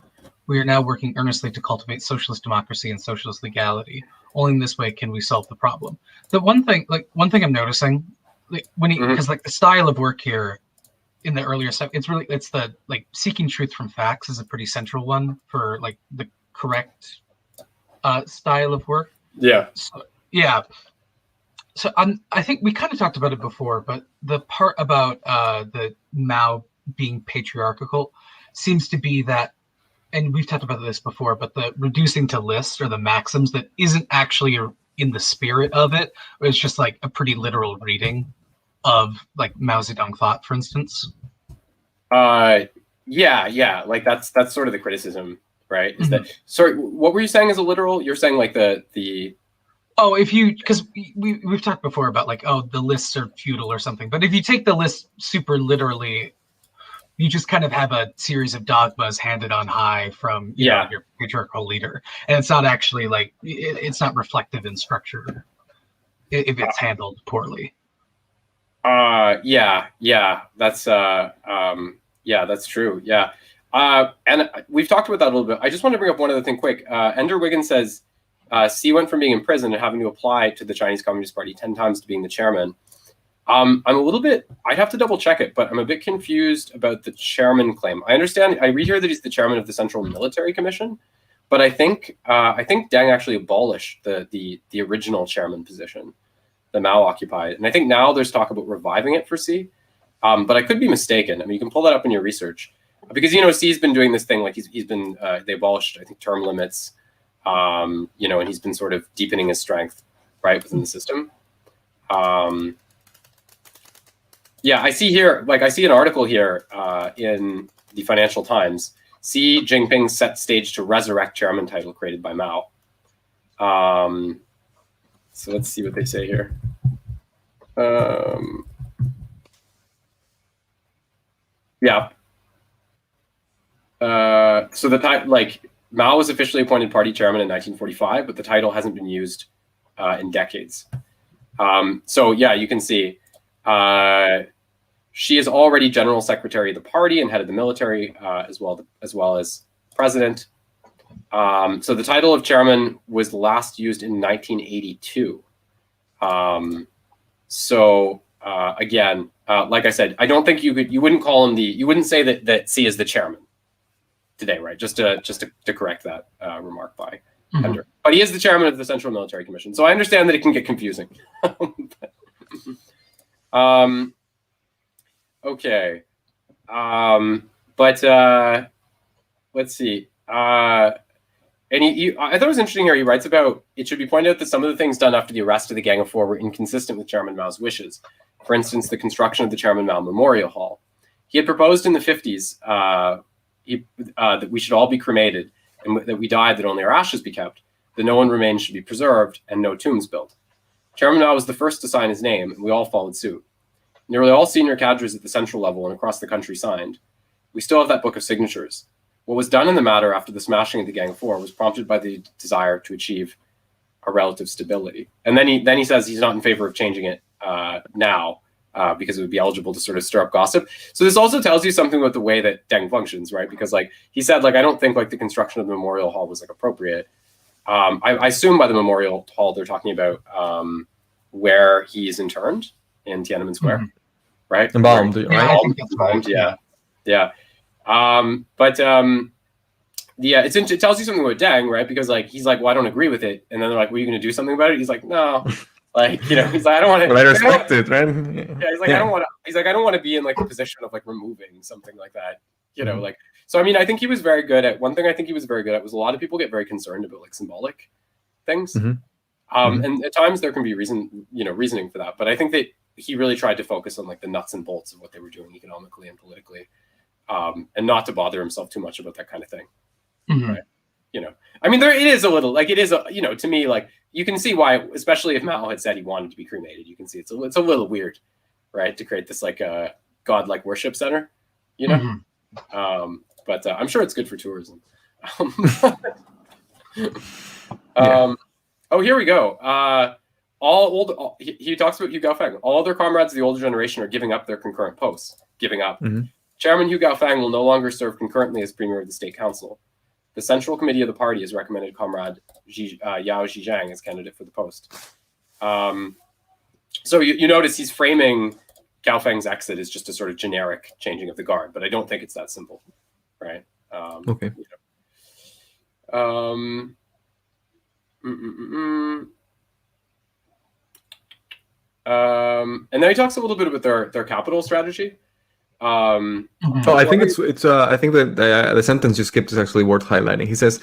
A: We are now working earnestly to cultivate socialist democracy and socialist legality. Only in this way can we solve the problem. The one thing I'm noticing, like when because like the style of work here in the earlier stuff, it's the like seeking truth from facts is a pretty central one for like the correct style of work.
B: Yeah.
A: So, yeah. So I think we kind of talked about it before, but the part about the Mao being patriarchal seems to be that, and we've talked about this before, but the reducing to lists or the maxims that isn't actually in the spirit of it. It's just like a pretty literal reading of like Mao Zedong thought, for instance.
B: Yeah. Like that's sort of the criticism, right? Is that, sorry, what were you saying as a literal? You're saying like the
A: Oh, if you, because we've talked before about like, oh, the lists are feudal or something. But if you take the list super literally, you just kind of have a series of dogmas handed on high from you know, your patriarchal leader. And it's not actually like, it's not reflective in structure if it's handled poorly.
B: Yeah, that's true. Yeah. And we've talked about that a little bit. I just want to bring up one other thing quick. Ender Wiggins says, Xi went from being in prison and having to apply to the Chinese Communist Party 10 times to being the chairman. I'm a little bit, I'd have to double check it, but I'm a bit confused about the chairman claim. I understand, I read here that he's the chairman of the Central Military Commission, but I think Deng actually abolished the original chairman position that Mao occupied. And I think now there's talk about reviving it for Xi, but I could be mistaken. I mean, you can pull that up in your research because, you know, Xi's been doing this thing, like he's been, they abolished, I think, term limits, you know, and he's been sort of deepening his strength, right, within the system. Yeah, I see here, like I see an article here in the Financial Times, Xi Jinping set stage to resurrect chairman title created by Mao. So let's see what they say here. Yeah. So the title, like Mao was officially appointed party chairman in 1945, but the title hasn't been used in decades. So yeah, you can see she is already general secretary of the party and head of the military, as well as president. So the title of chairman was last used in 1982. Again, like I said, I don't think you wouldn't call him you wouldn't say that Xi is the chairman today, right? Just to correct that remark by Ender. But he is the chairman of the Central Military Commission. So I understand that it can get confusing. Okay. Let's see. And I thought it was interesting here. He writes about, it should be pointed out that some of the things done after the arrest of the Gang of Four were inconsistent with Chairman Mao's wishes. For instance, the construction of the Chairman Mao Memorial Hall. He had proposed in the 50s that we should all be cremated and that we died, that only our ashes be kept, that no one remains should be preserved, and no tombs built. Chairman Mao was the first to sign his name, and we all followed suit. Nearly all senior cadres at the central level and across the country signed. We still have that book of signatures. What was done in the matter after the smashing of the Gang of Four was prompted by the desire to achieve a relative stability. And then he says he's not in favor of changing it now because it would be eligible to sort of stir up gossip. So this also tells you something about the way that Deng functions, right? Because like he said, like I don't think like the construction of the memorial hall was like appropriate. I assume by the memorial hall they're talking about where he's interned in Tiananmen Square, right?
C: Embalmed, right?
A: Yeah, I think that's right.
B: Yeah. It tells you something about Deng, right? Because like he's like, well, I don't agree with it, and then they're like, well, are you going to do something about it? He's like, no, like, you know, he's like, I don't want to.
C: But I respect it, right?
B: Yeah, he's like, I don't want to. He's like, I don't want to be in like a position of like removing something like that, you know, like. So I mean, I think he was very good at one thing. I think he was very good at was a lot of people get very concerned about like symbolic things, and at times there can be reasoning for that. But I think that he really tried to focus on like the nuts and bolts of what they were doing economically and politically. And not to bother himself too much about that kind of thing, right? You know, I mean, it is a little like it is you know, to me, like you can see why, especially if Mao had said he wanted to be cremated, you can see it's a little weird, right, to create this like godlike worship center, you know. But I'm sure it's good for tourism. Oh, here we go. He talks about Hu Gaofeng. All other comrades of the older generation are giving up their concurrent posts. Giving up. Chairman Hu Gaofeng will no longer serve concurrently as Premier of the State Council. The Central Committee of the party has recommended Comrade Yao Zhejiang as candidate for the post. So you notice he's framing Gaofeng's exit as just a sort of generic changing of the guard, but I don't think it's that simple, right?
C: Okay.
B: You know. And then he talks a little bit about their capital strategy.
C: Oh, I think it's. I think that the sentence you skipped is actually worth highlighting. He says,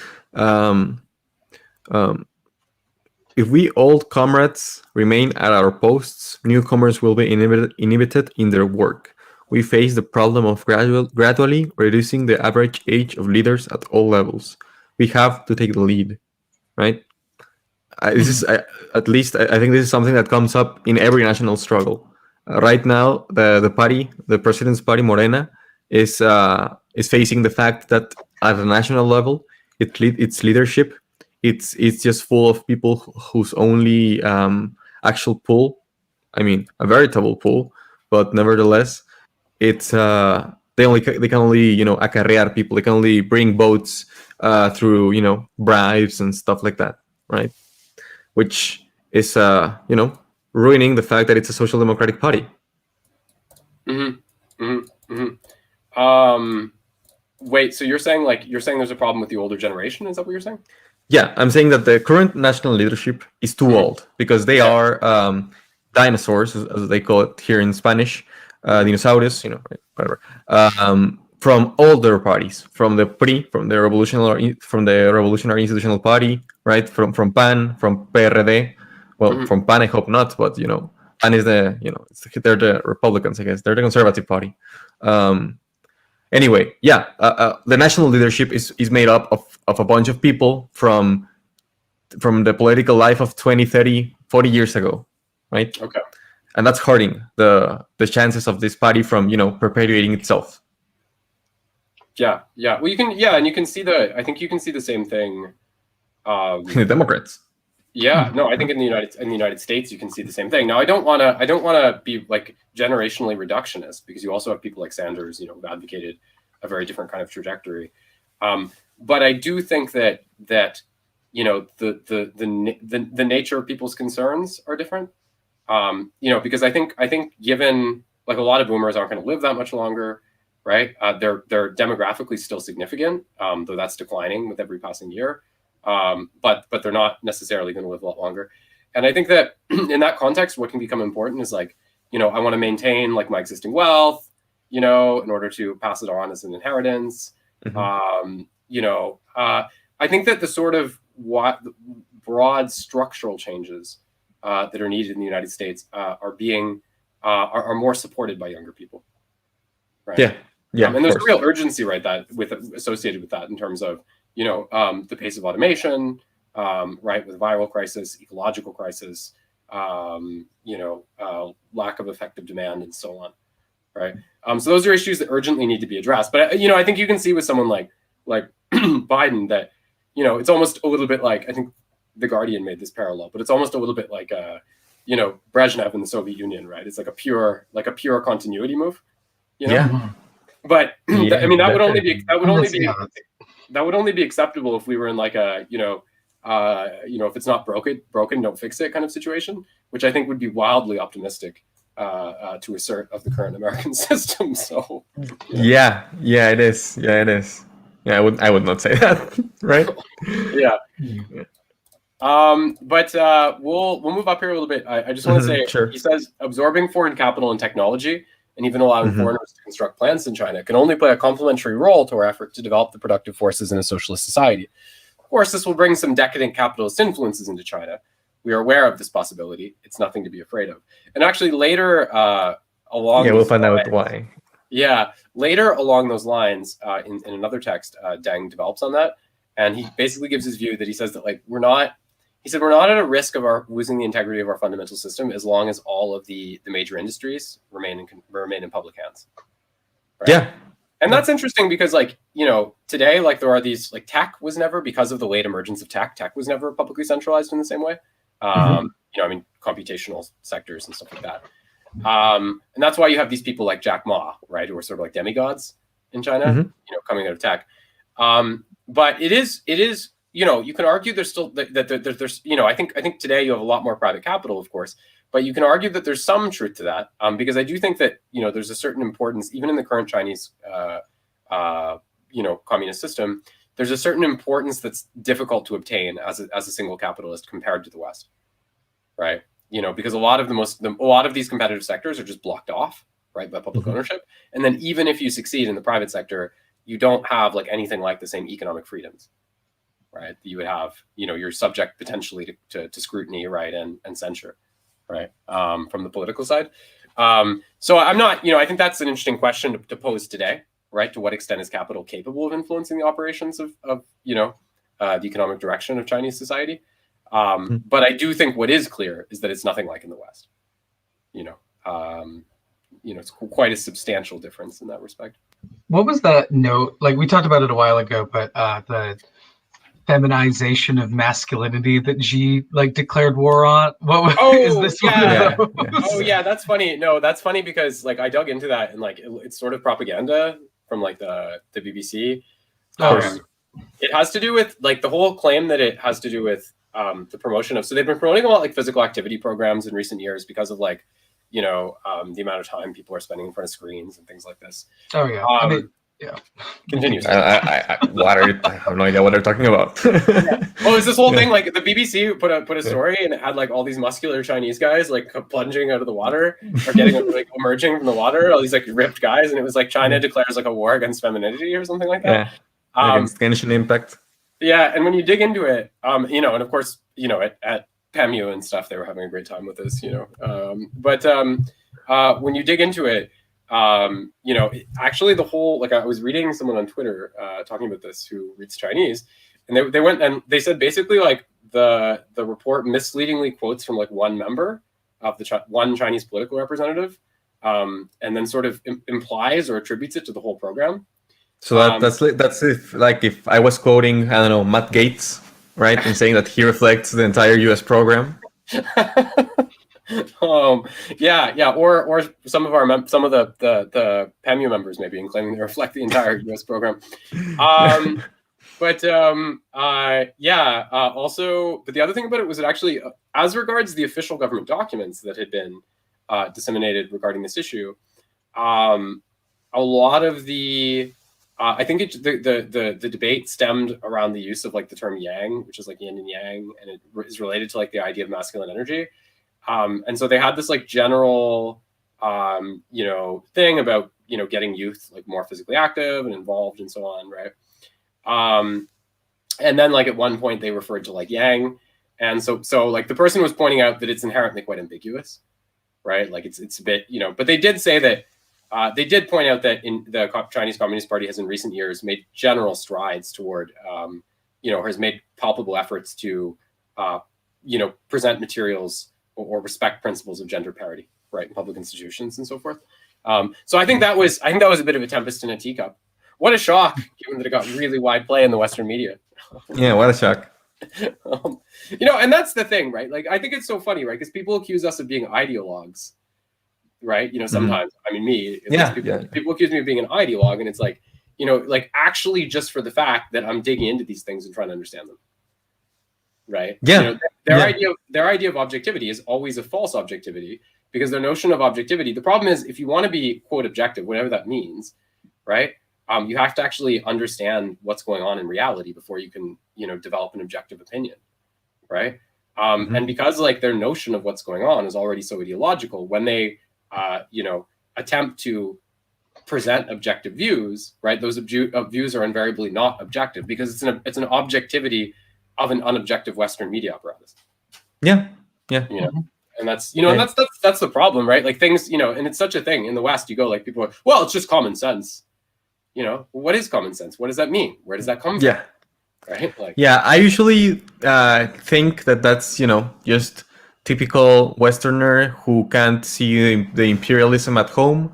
C: "If we old comrades remain at our posts, newcomers will be inhibited in their work. We face the problem of gradually reducing the average age of leaders at all levels. We have to take the lead." Right? This is at least I think this is something that comes up in every national struggle. Right now, the president's party, Morena, is facing the fact that at the national level, its leadership, it's just full of people whose only actual pool, I mean, a veritable pool, but nevertheless, it's they can only acarrear people. They can only bring votes through bribes and stuff like that, right? Which is ruining the fact that it's a social democratic party.
B: Wait, so you're saying there's a problem with the older generation? Is that what you're saying?
C: Yeah, I'm saying that the current national leadership is too old because they are dinosaurs, as they call it here in Spanish, dinosaurios, whatever. From older parties, from the PRI, from the Revolutionary Institutional Party, right? From PAN, from PRD. Well, from PAN, I hope not, but PAN is they're the Republicans, I guess. They're the conservative party. Anyway, the national leadership is made up of a bunch of people from the political life of 20, 30, 40 years ago, right?
B: Okay.
C: And that's hurting the chances of this party from perpetuating itself.
B: Yeah. Well, you can, and you can see I think you can see the same thing.
C: The Democrats.
B: Yeah, no, I think in the United States you can see the same thing. Now, I don't want to be like generationally reductionist, because you also have people like Sanders, who've advocated a very different kind of trajectory. But I do think that the nature of people's concerns are different. Because I think given like a lot of boomers aren't going to live that much longer. Right, they're demographically still significant, though that's declining with every passing year. But they're not necessarily going to live a lot longer. And I think that in that context, what can become important is like, I want to maintain like my existing wealth, in order to pass it on as an inheritance. I think that the sort of broad structural changes that are needed in the United States are more supported by younger people. Right. Yeah. And there's a real urgency, right, associated with that in terms of, the pace of automation, right, with viral crisis, ecological crisis, lack of effective demand, and so on, right? So those are issues that urgently need to be addressed. But I think you can see with someone like Biden that, it's almost a little bit like, I think The Guardian made this parallel, but it's almost a little bit like Brezhnev in the Soviet Union, right? It's like a pure continuity move.
C: Yeah.
B: But I mean, that would only be acceptable if we were in like a if it's not broken, don't fix it kind of situation, which I think would be wildly optimistic to assert of the current American system. So
C: yeah, it is. Yeah, I would not say that, right?
B: Yeah. But we'll move up here a little bit. I just want to say,
C: sure.
B: He says absorbing foreign capital and technology, and even allowing foreigners to construct plants in China, can only play a complementary role to our effort to develop the productive forces in a socialist society. Of course, this will bring some decadent capitalist influences into China. We are aware of this possibility. It's nothing to be afraid of. And actually later along...
C: Yeah, we'll find out why.
B: Yeah, later along those lines, in another text, Deng develops on that. And he basically gives his view that he says that we're not at a risk of losing the integrity of our fundamental system as long as all of the major industries remain in public hands. Right?
C: Yeah.
B: And that's interesting because today, there are these, tech was never, because of the late emergence of tech was never publicly centralized in the same way. Computational sectors and stuff like that. And that's why you have these people like Jack Ma, right, who are sort of like demigods in China, coming out of tech. But it is, you can argue there's still there's I think today you have a lot more private capital, of course, but you can argue that there's some truth to that, because I do think that there's a certain importance even in the current Chinese communist system there's a certain importance that's difficult to obtain as a single capitalist compared to the West, right? Because a lot of these competitive sectors are just blocked off, right, by public ownership. And then even if you succeed in the private sector, you don't have like anything like the same economic freedoms, right? You would have, you're subject potentially to scrutiny, right, and censure, right, from the political side. So I'm not, I think that's an interesting question to pose today, right? To what extent is capital capable of influencing the operations of the economic direction of Chinese society? But I do think what is clear is that it's nothing like in the West. It's quite a substantial difference in that respect.
A: What was that note? Like we talked about it a while ago, but the feminization of masculinity that Xi declared war on. What was, is this
B: yeah.
A: one of those?
B: Oh yeah, that's funny. No, that's funny because I dug into that and it's sort of propaganda from the BBC. It has to do with the whole claim that it has to do with the promotion of. So they've been promoting a lot physical activity programs in recent years because of the amount of time people are spending in front of screens and things like this.
A: Oh yeah. Yeah.
B: Continue.
C: I have no idea what they're talking about.
B: Oh, is this whole thing the BBC put a story and it had all these muscular Chinese guys plunging out of the water or getting emerging from the water, all these ripped guys, and it was China declares a war against femininity or something like that.
C: Yeah. Against Genshin Impact.
B: Yeah, and when you dig into it, and of course, at Panmu and stuff, they were having a great time with this, but when you dig into it, actually the whole I was reading someone on Twitter talking about this who reads Chinese, and they went and they said basically the report misleadingly quotes from one member of one Chinese political representative, and then sort of implies or attributes it to the whole program.
C: So that's if I was quoting, I don't know, Matt Gaetz, right, and saying that he reflects the entire U.S. program.
B: Yeah, or some of the Panmu members maybe, and claiming they reflect the entire U.S. program. Also, but the other thing about it was that actually, as regards the official government documents that had been disseminated regarding this issue, a lot of the I think the debate stemmed around the use of the term yang, which is yin and yang, and it is related to the idea of masculine energy. And so they had this general thing about getting youth more physically active and involved and so on, right? And then at one point they referred to yang, and so the person was pointing out that it's inherently quite ambiguous, right? It's a bit but they did say that they did point out that in the Chinese Communist Party has in recent years made general strides toward has made palpable efforts to present materials or respect principles of gender parity, right, in public institutions and so forth. So I think that was a bit of a tempest in a teacup. What a shock, given that it got really wide play in the Western media.
C: Yeah, what a shock.
B: And that's the thing, right? I think it's so funny, right? Because people accuse us of being ideologues, right? Sometimes, I mean, me, people accuse me of being an ideologue, and it's actually just for the fact that I'm digging into these things and trying to understand them. Right.
C: Yeah.
B: Their idea of objectivity is always a false objectivity, because their notion of objectivity, the problem is, if you want to be quote objective, whatever that means, right? You have to actually understand what's going on in reality before you can, develop an objective opinion. Right. And because like their notion of what's going on is already so ideological, when they attempt to present objective views, right, those views are invariably not objective, because it's an objectivity of an unobjective Western media apparatus.
C: Yeah.
B: And that's and that's the problem, right? Like things, and it's such a thing in the West. You go like, people are, well, it's just common sense. What is common sense? What does that mean? Where does that come from? Right? Like,
C: I usually think that that's just typical Westerner who can't see the imperialism at home,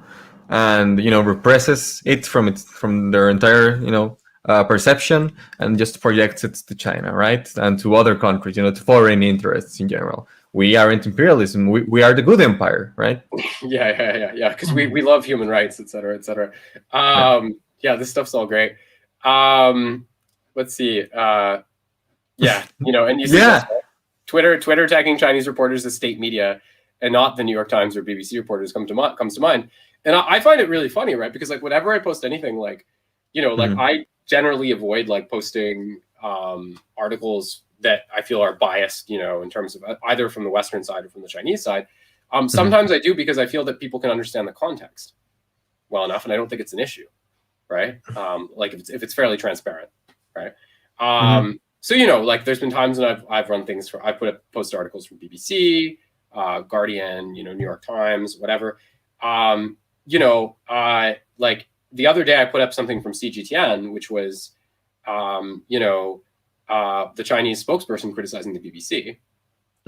C: and represses it from their entire perception, and just projects it to China, right, and to other countries, to foreign interests in general. We aren't imperialism. We are the good empire, right?
B: Yeah. Because we love human rights, et cetera, et cetera. This stuff's all great. Let's see. And you see this, right? Twitter tagging Chinese reporters as state media and not the New York Times or BBC reporters comes to mind. And I find it really funny, right? Because like whenever I post anything, like, like I generally avoid like posting articles that I feel are biased, in terms of either from the Western side or from the Chinese side. Sometimes I do because I feel that people can understand the context well enough, and I don't think it's an issue, right? Like if it's fairly transparent, right? So like there's been times when I've run things I post articles from BBC, Guardian, New York Times, whatever. Like the other day I put up something from CGTN, which was, the Chinese spokesperson criticizing the BBC,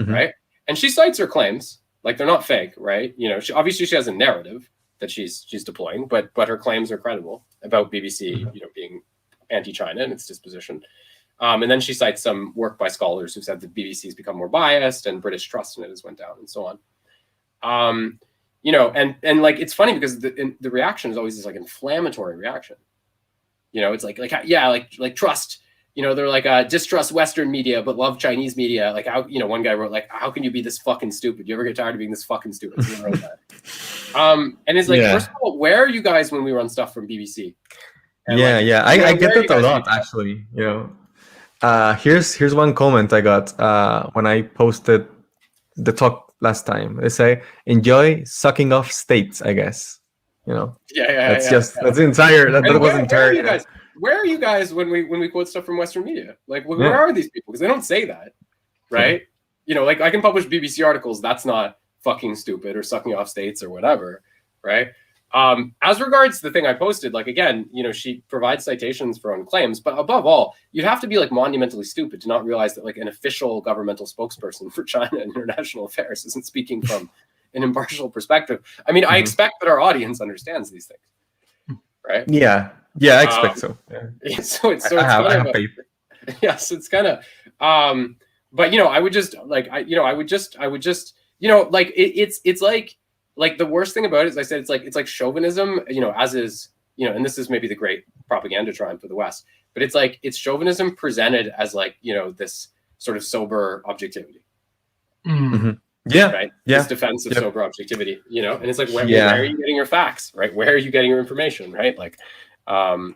B: right? And she cites her claims, like they're not fake, right? Obviously she has a narrative that she's deploying, but her claims are credible about BBC, being anti-China in its disposition. And then she cites some work by scholars who said that BBC has become more biased and British trust in it has went down and so on. And like it's funny because the reaction is always this like inflammatory reaction. It's like trust. They're like distrust Western media but love Chinese media. Like how one guy wrote like, how can you be this fucking stupid? You ever get tired of being this fucking stupid? He wrote that. And it's like, first of all, where are you guys when we run stuff from BBC? And
C: I get that a lot actually. Here's one comment I got when I posted the talk last time. They say, enjoy sucking off states, I guess. That's the entire that was entire.
B: Where are you guys when we quote stuff from Western media? Like where are these people? Because they don't say that, right? Like I can publish BBC articles, that's not fucking stupid or sucking off states or whatever, right? As regards the thing I posted, like again, she provides citations for her own claims, but above all, you'd have to be like monumentally stupid to not realize that like an official governmental spokesperson for China and international affairs isn't speaking from an impartial perspective. I mean, I expect that our audience understands these things, right?
C: Yeah, I expect so. Yeah.
B: So it's faith. Yes, it's kind of. But I would just like I would just like it's like the worst thing about it is I said it's like chauvinism, as is, and this is maybe the great propaganda triumph for the West, but it's chauvinism presented as like, this sort of sober objectivity.
C: Yeah.
B: Right. This defense of sober objectivity, and it's like, where are you getting your facts, right? Where are you getting your information, right? Like, but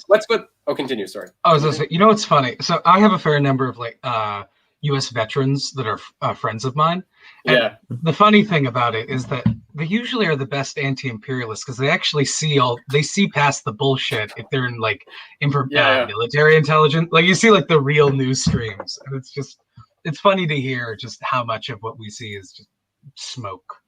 B: let's go. Oh, continue. Sorry.
A: I was gonna say, it's funny. So I have a fair number of like, U.S. veterans that are friends of mine. And the funny thing about it is that they usually are the best anti-imperialists because they actually see past the bullshit if they're in like military intelligence. Like you see like the real news streams, and it's funny to hear just how much of what we see is just smoke.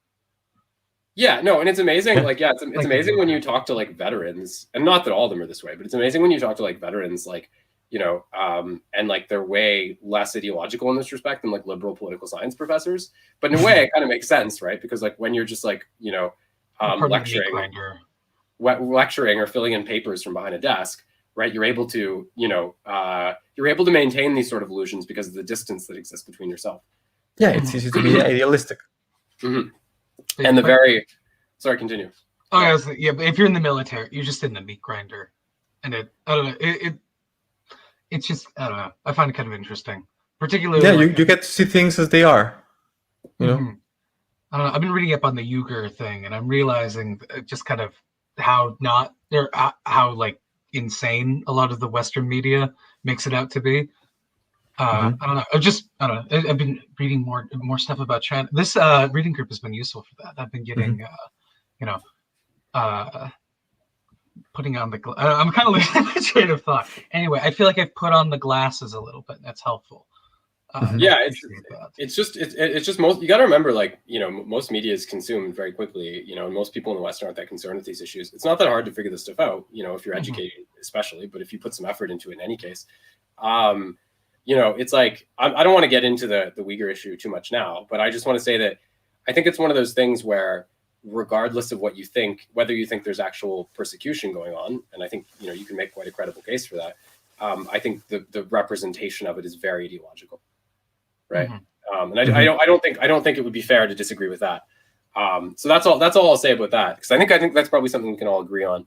B: Yeah, no, and it's amazing. Like, it's like amazing when you talk to like veterans, and not that all of them are this way, but it's amazing when you talk to like veterans, like, and like they're way less ideological in this respect than like liberal political science professors. But in a way, it kind of makes sense, right? Because like when you're just like, lecturing or filling in papers from behind a desk, right? You're able to, maintain these sort of illusions because of the distance that exists between yourself.
C: Yeah, it's easy to be idealistic.
B: And sorry, continue.
A: Oh, but if you're in the military, you're just in the meat grinder, and I don't know, it's just, I don't know. I find it kind of interesting, particularly.
C: Yeah, you get to see things as they are.
A: I don't know. I've been reading up on the Uyghur thing, and I'm realizing just kind of how like insane a lot of the Western media makes it out to be. I don't know. I've been reading more stuff about China. This reading group has been useful for that. I've been getting, putting on the. I'm kind of losing my train of thought. Anyway, I feel like I've put on the glasses a little bit. That's helpful.
B: It's just most. You got to remember, like, most media is consumed very quickly. And most people in the West aren't that concerned with these issues. It's not that hard to figure this stuff out. If you're educated, especially, but if you put some effort into it in any case. It's like, I don't want to get into the Uyghur issue too much now, but I just want to say that I think it's one of those things where regardless of what you think, whether you think there's actual persecution going on, and I think, you can make quite a credible case for that. I think the representation of it is very ideological. Right. And I don't think it would be fair to disagree with that. So that's all I'll say about that. Cause I think that's probably something we can all agree on.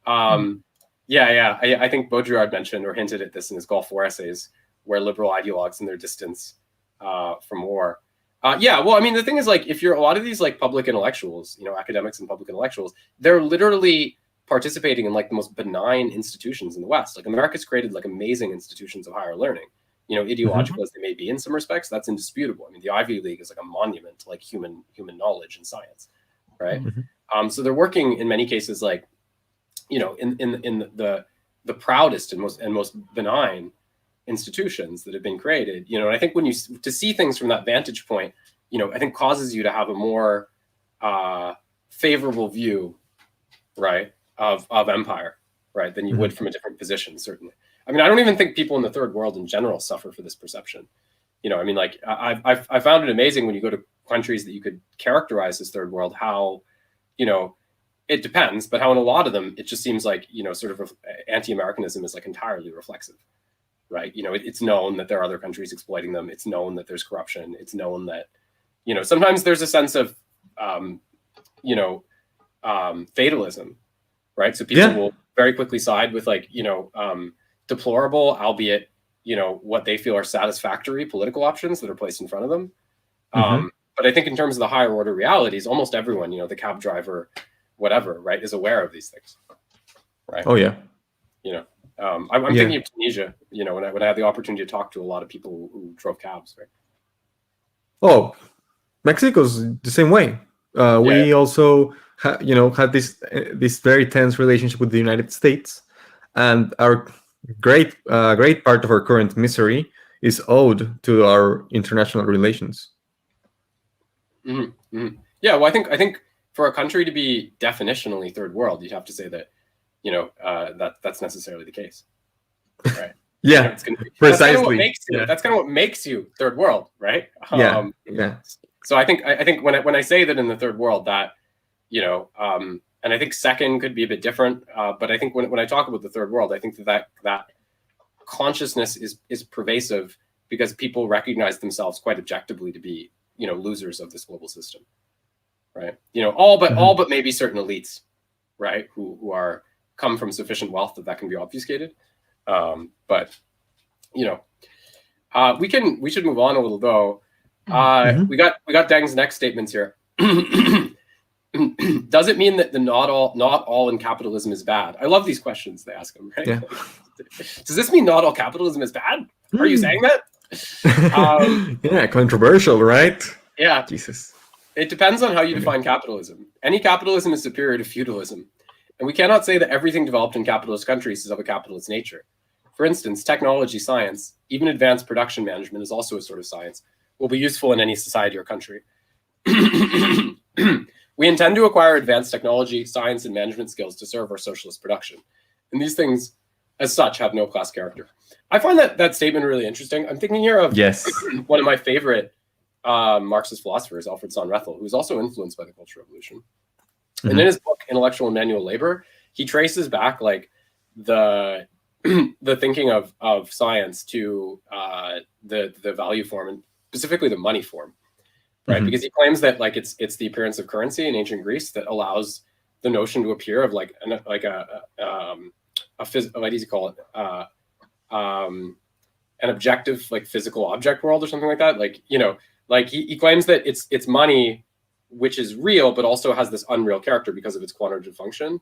B: I think Baudrillard mentioned or hinted at this in his Gulf War essays, where liberal ideologues in their distance from war. Well, I mean, the thing is, like, if you're a lot of these like public intellectuals, academics and public intellectuals, they're literally participating in like the most benign institutions in the West. Like America's created like amazing institutions of higher learning. You know, ideological as they may be in some respects, that's indisputable. I mean, the Ivy League is like a monument to like human knowledge and science, right? So they're working in many cases like, you know, in the proudest and most benign institutions that have been created. You know, and I think when you to see things from that vantage point, you know, I think causes you to have a more favorable view, right, of empire, right, than you would from a different position, certainly. I mean, I don't even think people in the third world in general suffer for this perception. You know, I mean, like I found it amazing when you go to countries that you could characterize as third world, how, you know, it depends, but how in a lot of them, it just seems like, you know, sort of anti-Americanism is like entirely reflexive, right? You know, it's known that there are other countries exploiting them. It's known that there's corruption. It's known that, you know, sometimes there's a sense of, you know, fatalism, right? So people will very quickly side with like, you know, deplorable, albeit, you know, what they feel are satisfactory political options that are placed in front of them. But I think in terms of the higher order realities, almost everyone, you know, the cab driver, whatever, right, is aware of these things, right?
C: Oh yeah.
B: You know, I'm thinking of Tunisia, you know, when I had the opportunity to talk to a lot of people who drove cabs, right?
C: Oh, Mexico's the same way. We also, you know, had this very tense relationship with the United States, and our great part of our current misery is owed to our international relations.
B: Yeah, well, I think for a country to be definitionally third world, you'd have to say that, you know, that's necessarily the case, right?
C: Yeah,
B: you know,
C: precisely.
B: That's kind of what makes you third world, right?
C: Yeah.
B: So I think when I say that in the third world, that, you know, and I think second could be a bit different, but I think when I talk about the third world, I think that consciousness is pervasive because people recognize themselves quite objectively to be, you know, losers of this global system, right? You know, all but maybe certain elites, right, who are come from sufficient wealth that can be obfuscated. But you know, we should move on a little though. We got Deng's next statements here. Does it mean that not all in capitalism is bad? I love these questions they ask him, right?
C: Yeah.
B: Does this mean not all capitalism is bad? Are you saying that?
C: Yeah, controversial, right?
B: Yeah.
C: Jesus.
B: It depends on how you define capitalism. Any capitalism is superior to feudalism. And we cannot say that everything developed in capitalist countries is of a capitalist nature. For instance, technology, science, even advanced production management is also a sort of science, will be useful in any society or country. We intend to acquire advanced technology, science, and management skills to serve our socialist production. And these things, as such, have no class character. I find that statement really interesting. I'm thinking here of one of my favorite Marxist philosophers, Alfred Sohn-Rethel, who's also influenced by the Cultural Revolution. And in his book, Intellectual and Manual Labor, he traces back like the thinking of science to the value form, and specifically the money form, right? Because he claims that like it's the appearance of currency in ancient Greece that allows the notion to appear of like a what does he call it? An objective like physical object world or something like that. Like, you know, like he claims that it's money which is real, but also has this unreal character because of its quantitative function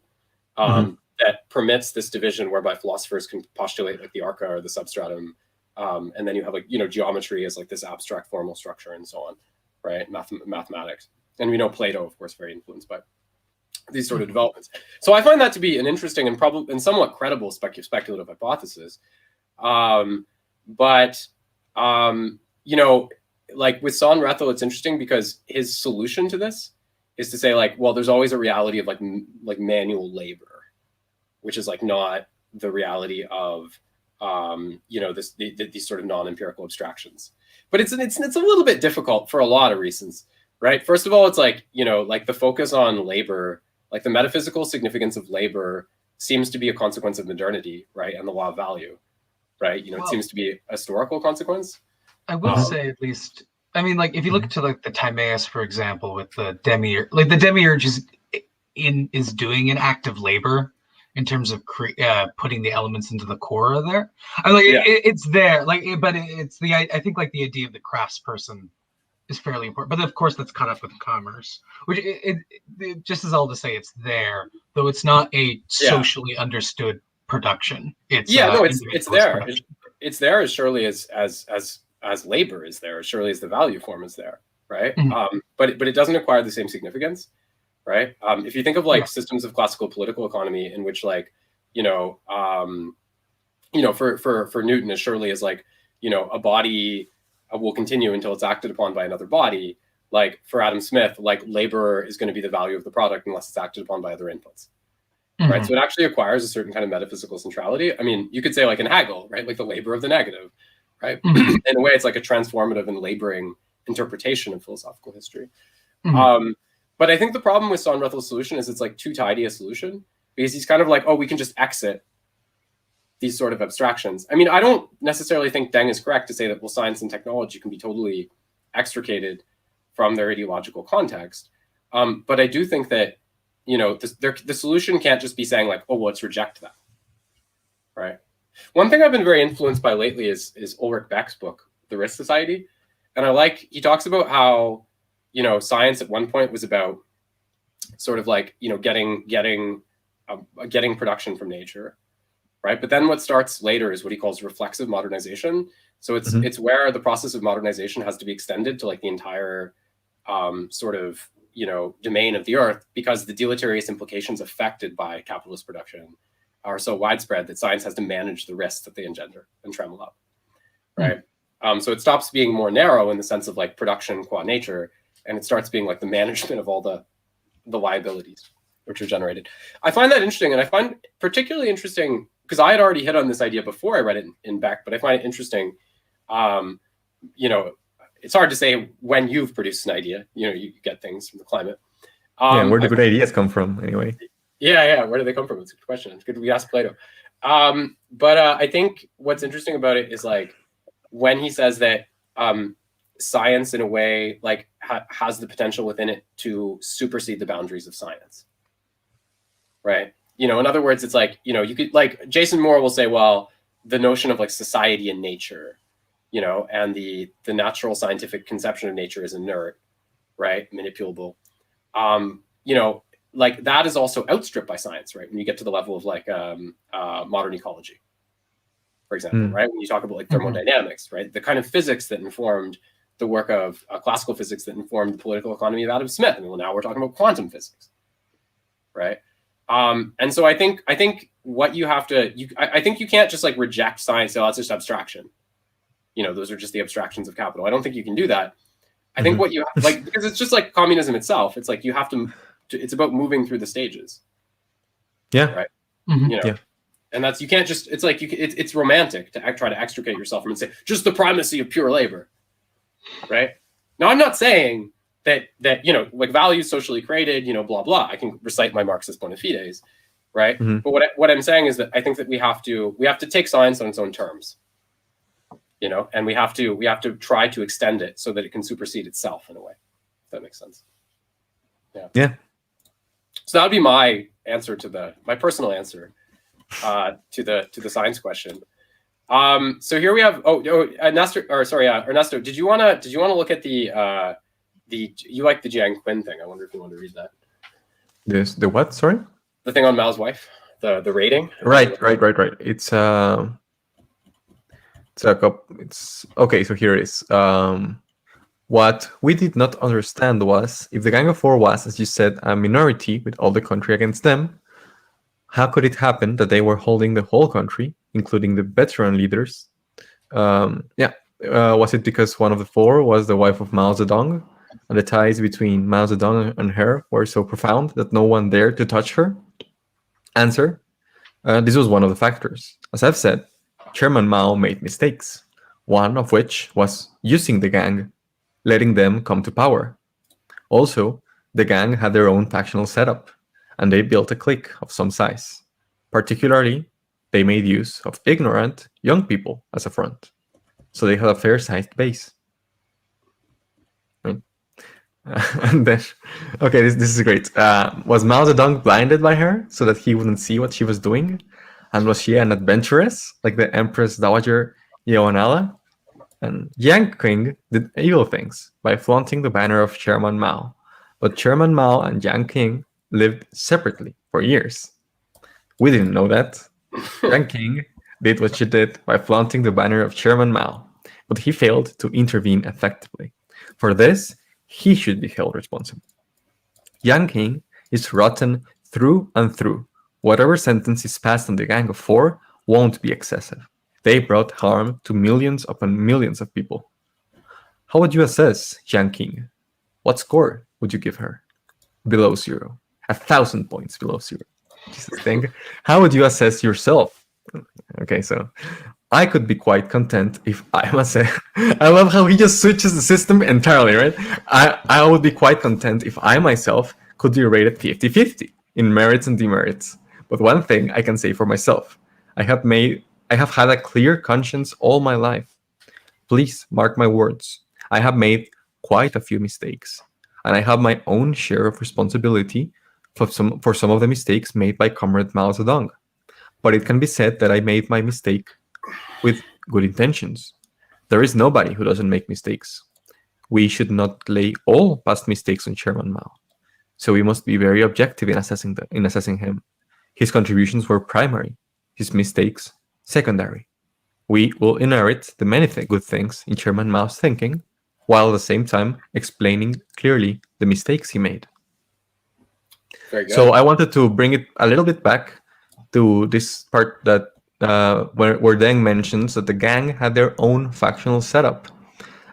B: that permits this division whereby philosophers can postulate like the arca or the substratum. And then you have like, you know, geometry as like this abstract formal structure and so on, right? Mathematics. And we know Plato, of course, very influenced by these sort of developments. So I find that to be an interesting and probably and somewhat credible speculative hypothesis. You know, like with Sohn-Rethel, it's interesting because his solution to this is to say like, well, there's always a reality of like manual labor, which is like not the reality of you know, these sort of non-empirical abstractions. But it's a little bit difficult for a lot of reasons, right? First of all, it's like, you know, like the focus on labor, like the metaphysical significance of labor seems to be a consequence of modernity, right? And the law of value, right? You know, it seems to be a historical consequence.
A: I will say, at least, I mean, like if you look to like the Timaeus, for example, with the demiurge, like the demiurge is doing an act of labor in terms of putting the elements into the core of there. I mean, like it's there, like, but it's I think like the idea of the craftsperson is fairly important. But of course, that's caught up with commerce, which it just is all to say it's there, though it's not a socially understood production. It's
B: it's there. It's there as surely as labor is there, as surely as the value form is there, right? But it doesn't acquire the same significance, right? If you think of like systems of classical political economy in which like for Newton as surely as like a body will continue until it's acted upon by another body. Like for Adam Smith, like labor is going to be the value of the product unless it's acted upon by other inputs. Right. So it actually acquires a certain kind of metaphysical centrality. I mean, you could say like in Hegel, right? Like the labor of the negative, right? In a way, it's like a transformative and laboring interpretation of philosophical history. But I think the problem with Sohnrethel's solution is it's like too tidy a solution, because he's kind of like, oh, we can just exit these sort of abstractions. I mean, I don't necessarily think Deng is correct to say that, well, science and technology can be totally extricated from their ideological context. But I do think that the solution can't just be saying like, oh, well, let's reject that, right? One thing I've been very influenced by lately is Ulrich Beck's book, The Risk Society. And he talks about how, science at one point was about sort of like, getting production from nature, right? But then what starts later is what he calls reflexive modernization. So it's where the process of modernization has to be extended to like the entire sort of, domain of the earth, because the deleterious implications affected by capitalist production are so widespread that science has to manage the risks that they engender and tremble up, right? So it stops being more narrow in the sense of like production qua nature, and it starts being like the management of all the liabilities which are generated. I find that interesting, and I find particularly interesting because I had already hit on this idea before I read it in Beck, but I find it interesting. It's hard to say when you've produced an idea. You get things from the climate.
C: Where do good ideas come from, anyway?
A: Yeah. Where do they come from? It's a good question. It's good we asked Plato. But I think what's interesting about it is like when he says that science, in a way, like has the potential within it to supersede the boundaries of science, right? In other words, it's like you could like Jason Moore will say, well, the notion of like society and nature, and the natural scientific conception of nature is inert, right? Manipulable. Like that is also outstripped by science, right? When you get to the level of like modern ecology, for example, right? When you talk about like thermodynamics, right? The kind of physics that informed the work of classical physics that informed the political economy of Adam Smith. And well, now we're talking about quantum physics, right? And so I think what you have to, I think you can't just like reject science. So that's just abstraction. Those are just the abstractions of capital. I don't think you can do that. I think what you like, because it's just like communism itself. It's like you have to it's about moving through the stages. Yeah. Right. Yeah. And that's, you can't just, it's like, it's romantic to try to extricate yourself from and say, just the primacy of pure labor. Right. Now, I'm not saying that, like values socially created, blah, blah. I can recite my Marxist bona fides. Right. But what I'm saying is that I think that we have to take science on its own terms. And we have to try to extend it so that it can supersede itself in a way. If that makes sense. Yeah. So that would be my answer my personal answer to the science question. So here we have Ernesto, did you want to look at the you like the Jiang Qin thing? I wonder if you want to read that.
C: The what? Sorry.
A: The thing on Mao's wife, the rating.
C: Right. It's okay. So here it is. What we did not understand was, if the Gang of Four was, as you said, a minority with all the country against them, how could it happen that they were holding the whole country, including the veteran leaders? Was it because one of the four was the wife of Mao Zedong, and the ties between Mao Zedong and her were so profound that no one dared to touch her? Answer: this was one of the factors. As I've said, Chairman Mao made mistakes, one of which was using the gang, letting them come to power. Also, the gang had their own factional setup, and they built a clique of some size. Particularly, they made use of ignorant young people as a front, so they had a fair-sized base. Right? And then, okay, this is great. Was Mao Zedong blinded by her so that he wouldn't see what she was doing? And was she an adventuress, like the Empress Dowager Yawanala? And Yang Qing did evil things by flaunting the banner of Chairman Mao. But Chairman Mao and Yang Qing lived separately for years. We didn't know that. Yang Qing did what she did by flaunting the banner of Chairman Mao, but he failed to intervene effectively. For this, he should be held responsible. Yang Qing is rotten through and through. Whatever sentence is passed on the Gang of Four won't be excessive. They brought harm to millions upon millions of people. How would you assess Yang Qing? What score would you give her? Below 0. 1,000 points below 0. Jesus, thing. How would you assess yourself? Okay, so I could be quite content if I must say. I love how he just switches the system entirely, right? I would be quite content if I myself could be rated 50-50 in merits and demerits. But one thing I can say for myself, I have had a clear conscience all my life. Please mark my words. I have made quite a few mistakes, and I have my own share of responsibility for some of the mistakes made by Comrade Mao Zedong. But it can be said that I made my mistake with good intentions. There is nobody who doesn't make mistakes. We should not lay all past mistakes on Chairman Mao. So we must be very objective in assessing him. His contributions were primary, his mistakes secondary. We will inherit the many good things in Chairman Mao's thinking, while at the same time explaining clearly the mistakes he made.
B: Very good.
C: So I wanted to bring it a little bit back to this part that where Deng mentions that the gang had their own factional setup,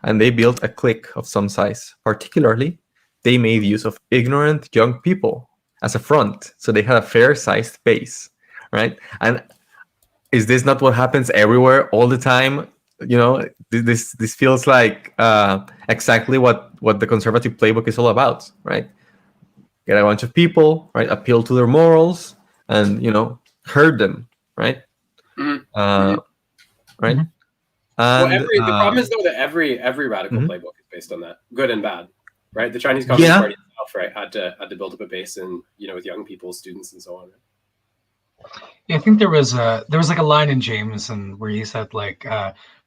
C: and they built a clique of some size. Particularly, they made use of ignorant young people as a front, so they had a fair-sized base, right? And is this not what happens everywhere all the time? You know, this feels like exactly what the conservative playbook is all about, right? Get a bunch of people, right? Appeal to their morals, and herd them, right?
B: Mhm.
C: Right.
A: Mhm.
C: And
B: The problem is though that every radical
C: Mhm.
B: playbook is based on that, good and bad, right? The Chinese Communist
C: Yeah.
B: Party itself, right, had to build up a base and with young people, students, and so on.
A: Yeah, I think there was like a line in Jameson where he said like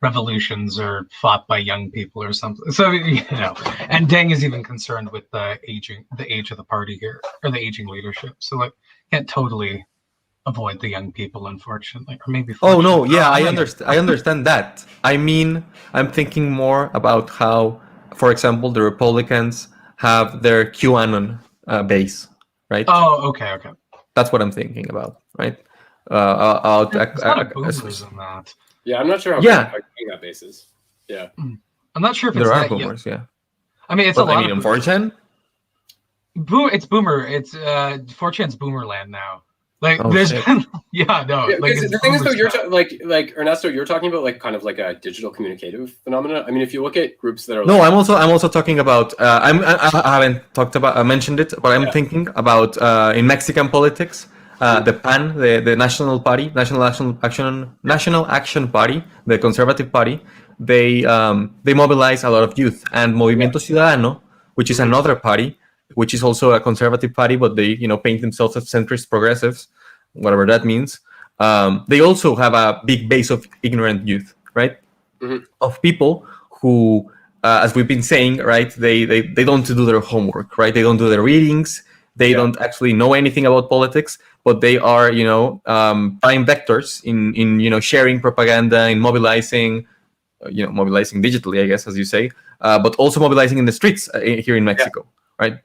A: revolutions are fought by young people or something. So and Deng is even concerned with the age of the party here, or the aging leadership. So like can't totally avoid the young people, unfortunately, or maybe.
C: Oh no, yeah, I
A: don't know.
C: understand. I understand that. I mean, I'm thinking more about how, for example, the Republicans have their QAnon base, right?
A: Oh, okay.
C: That's what I'm thinking about, right?
A: There's a lot of boomers in that.
B: Yeah, I'm not sure how
C: Yeah.
B: big that base is. Yeah.
A: I'm not sure if it's
C: There are
A: that
C: boomers, yeah.
A: I mean, it's
C: But
A: a lot
C: I mean,
A: of
C: on 4chan?
A: It's boomer. It's 4chan's boomerland now. Like
C: Oh,
A: there's
C: shit.
A: no.
B: Yeah,
A: Like
B: because
A: it's
B: the thing is, though,
A: boomer stuff.
B: like Ernesto, you're talking about like kind of like a digital communicative phenomenon. I mean, if you look at groups that are
C: No, I'm also talking about. I haven't talked about. I mentioned it, but I'm thinking about in Mexican politics, the PAN, the National Party, National Action Party, the Conservative Party. They mobilize a lot of youth, and Movimiento Ciudadano, which is another party, which is also a conservative party, but they paint themselves as centrist progressives, whatever that means. They also have a big base of ignorant youth, right?
B: Mhm.
C: Of people who, as we've been saying, right, they don't do their homework, right? They don't do their readings. They don't actually know anything about politics, but they are, prime vectors in sharing propaganda, in mobilizing, mobilizing digitally, I guess, as you say, but also mobilizing in the streets here in Mexico, right?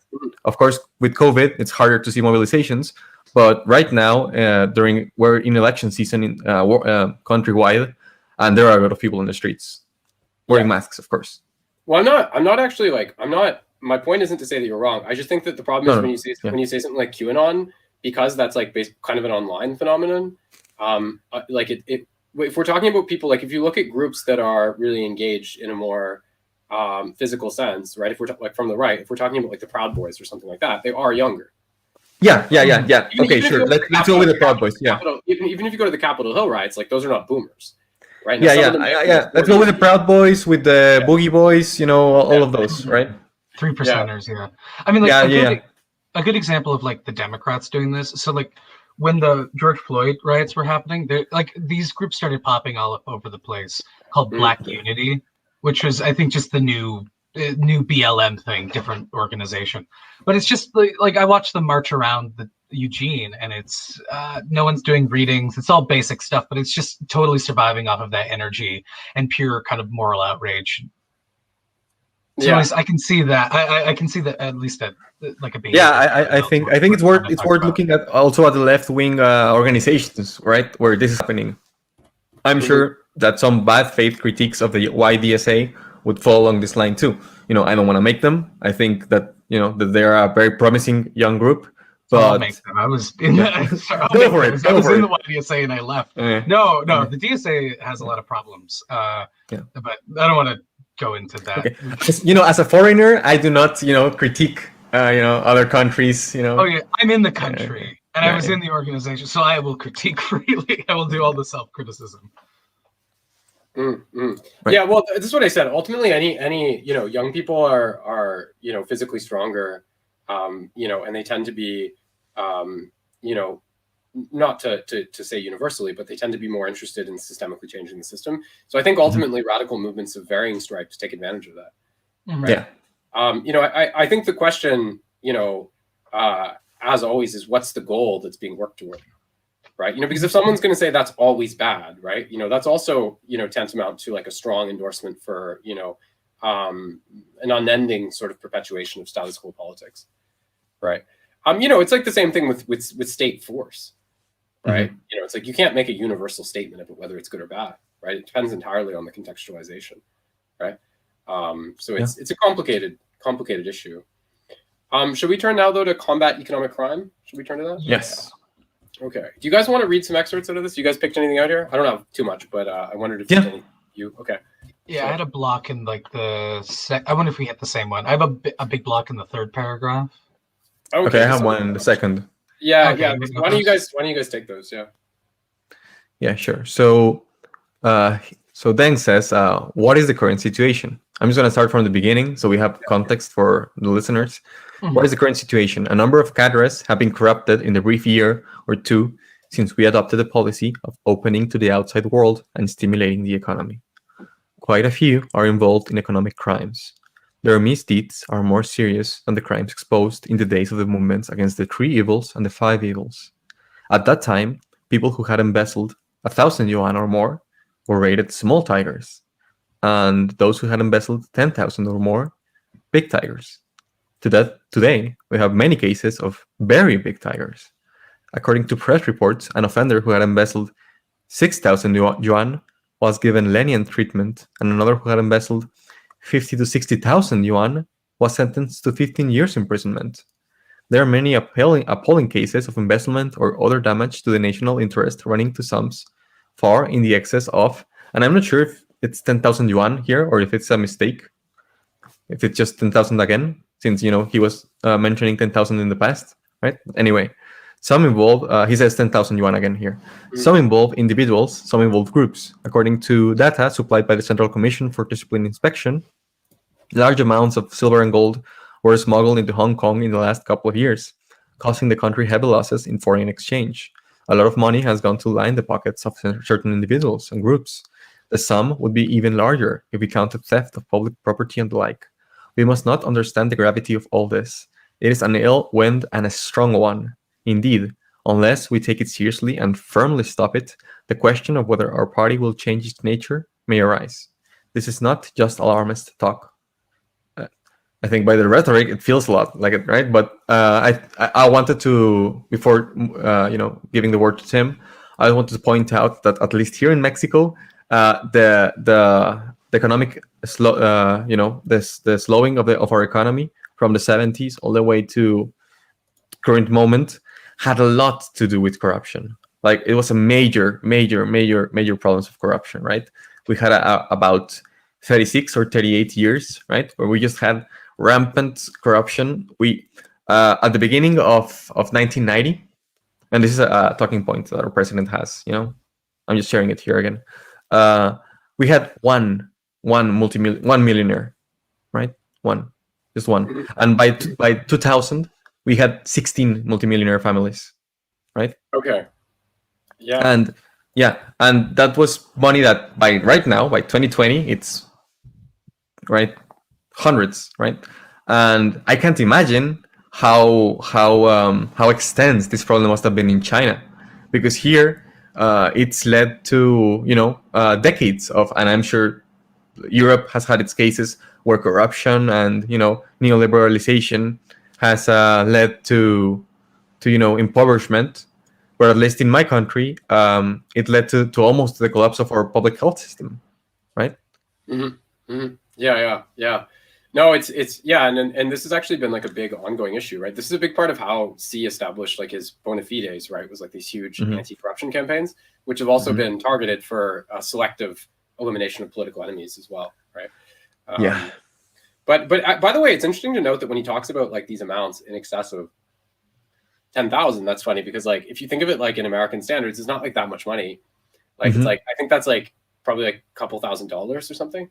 C: Of course, with COVID, it's harder to see mobilizations, but right now, we're in election season countrywide, and there are a lot of people in the streets wearing masks, of course.
B: Well, I'm not actually my point isn't to say that you're wrong. I just think that the problem is when you say something like QAnon, because that's like kind of an online phenomenon. If we're talking about people, like if you look at groups that are really engaged in a more physical sense, right? If we're like from the right, if we're talking about like the Proud Boys or something like that, they are younger.
C: Yeah. Okay, sure. Let's go with the Proud Boys. Yeah.
B: Even if you go to the Capitol Hill riots, like those are not boomers, right?
C: Now, yeah. Let's go with the Proud Boys, with the Boogie Boys. All of those, right?
A: 3%ers. Yeah. I mean, like a good example of like the Democrats doing this. So like when the George Floyd riots were happening, like these groups started popping all up over the place called Black Unity. which was, I think, just the new BLM thing, different organization. But it's just like I watched them march around the Eugene, and it's no one's doing readings. It's all basic stuff, but it's just totally surviving off of that energy and pure kind of moral outrage. So
B: Yeah.
A: I can see that. I can see that at least at like a behavior.
C: Yeah, I think it's worth looking at also at the left wing organizations, right, where this is happening. I'm sure that some bad faith critiques of the YDSA would fall along this line too. I don't want to make them. I think that that they are a very promising young group. But
A: I'll make them. I was in the, sorry,
C: Go for it.
A: I was in the YDSA and I left. No,
C: Yeah.
A: the DSA has a lot of problems. But I don't want to go into that.
C: Okay. As a foreigner, I do not, critique, other countries,
A: Oh yeah, I'm in the country and I was in the organization, so I will critique freely. I will do all the self-criticism.
B: Right.
C: Right.
B: Yeah, well, this is what I said. Ultimately, any young people are physically stronger, and they tend to be, not to say universally, but they tend to be more interested in systemically changing the system. So I think ultimately radical movements of varying stripes take advantage of that. Right?
C: Yeah.
B: I think the question, as always, is what's the goal that's being worked toward, right? Because if someone's going to say that's always bad, right? That's also, tantamount to like a strong endorsement for, an unending sort of perpetuation of status quo politics, right? It's like the same thing with state force, right? It's like you can't make a universal statement of it, whether it's good or bad, right? It depends entirely on the contextualization, right? So it's a complicated issue. Should we turn now though to combat economic crime? Should we turn to that?
C: Yes.
B: Okay. Do you guys want to read some excerpts out of this? You guys picked anything out here? I don't have too much, but I wondered if you. Okay.
A: Yeah, so, I had a block in like I wonder if we hit the same one. I have a big block in the third paragraph.
C: Okay, I have one in the second.
B: Yeah,
A: Okay,
B: yeah. Why don't you guys take those? Yeah.
C: Yeah, sure. So Deng says, what is the current situation? I'm just going to start from the beginning so we have context for the listeners. What is the current situation? A number of cadres have been corrupted in the brief year or two since we adopted the policy of opening to the outside world and stimulating the economy. Quite a few are involved in economic crimes. Their misdeeds are more serious than the crimes exposed in the days of the movements against the 3 evils and the 5 evils. At that time, people who had embezzled 1,000 yuan or more were rated small tigers, and those who had embezzled 10,000 or more, big tigers. Today, we have many cases of very big tigers. According to press reports, an offender who had embezzled 6,000 yuan was given lenient treatment, and another who had embezzled 50 to 60,000 yuan was sentenced to 15 years imprisonment. There are many appalling cases of embezzlement or other damage to the national interest running to sums far in the excess of, and I'm not sure if it's 10,000 yuan here or if it's a mistake, if it's just 10,000 again, since he was mentioning 10,000 in the past, right? Anyway, some involve, he says 10,000 yuan again here. Some involve individuals, some involve groups. According to data supplied by the Central Commission for Discipline Inspection, large amounts of silver and gold were smuggled into Hong Kong in the last couple of years, causing the country heavy losses in foreign exchange. A lot of money has gone to line the pockets of certain individuals and groups. The sum would be even larger if we counted theft of public property and the like. We must not understand the gravity of all this. It is an ill wind and a strong one. Indeed, unless we take it seriously and firmly stop it, the question of whether our party will change its nature may arise. This is not just alarmist talk. I think by the rhetoric, it feels a lot like it, right? But I wanted to, before giving the word to Tim, I wanted to point out that at least here in Mexico, the economic the slowing of our economy from the 70s all the way to current moment had a lot to do with corruption. Like it was a major problems of corruption, right? We had about 36 or 38 years, right, where we just had rampant corruption. We at the beginning of 1990, and this is a talking point that our president has. I'm just sharing it here again. We had one millionaire, right? Just one. And by 2000, we had 16 multimillionaire families, right?
B: Okay. Yeah.
C: And that was money that by 2020, it's right? Hundreds, right? And I can't imagine how extensive this problem must have been in China, because here it's led to decades of, and I'm sure Europe has had its cases where corruption and neoliberalization has led to impoverishment. But at least in my country, it led to almost the collapse of our public health system, right?
B: Mm-hmm. Mm-hmm. Yeah. No, it's and this has actually been like a big ongoing issue, right? This is a big part of how Xi established like his bona fides, right? It was like these huge anti-corruption campaigns, which have also been targeted for selective elimination of political enemies as well, right?
C: Yeah.
B: But by the way, it's interesting to note that when he talks about like these amounts in excess of 10,000, that's funny because like if you think of it like in American standards, it's not like that much money. Like it's like I think that's like probably like a couple $1,000s or something.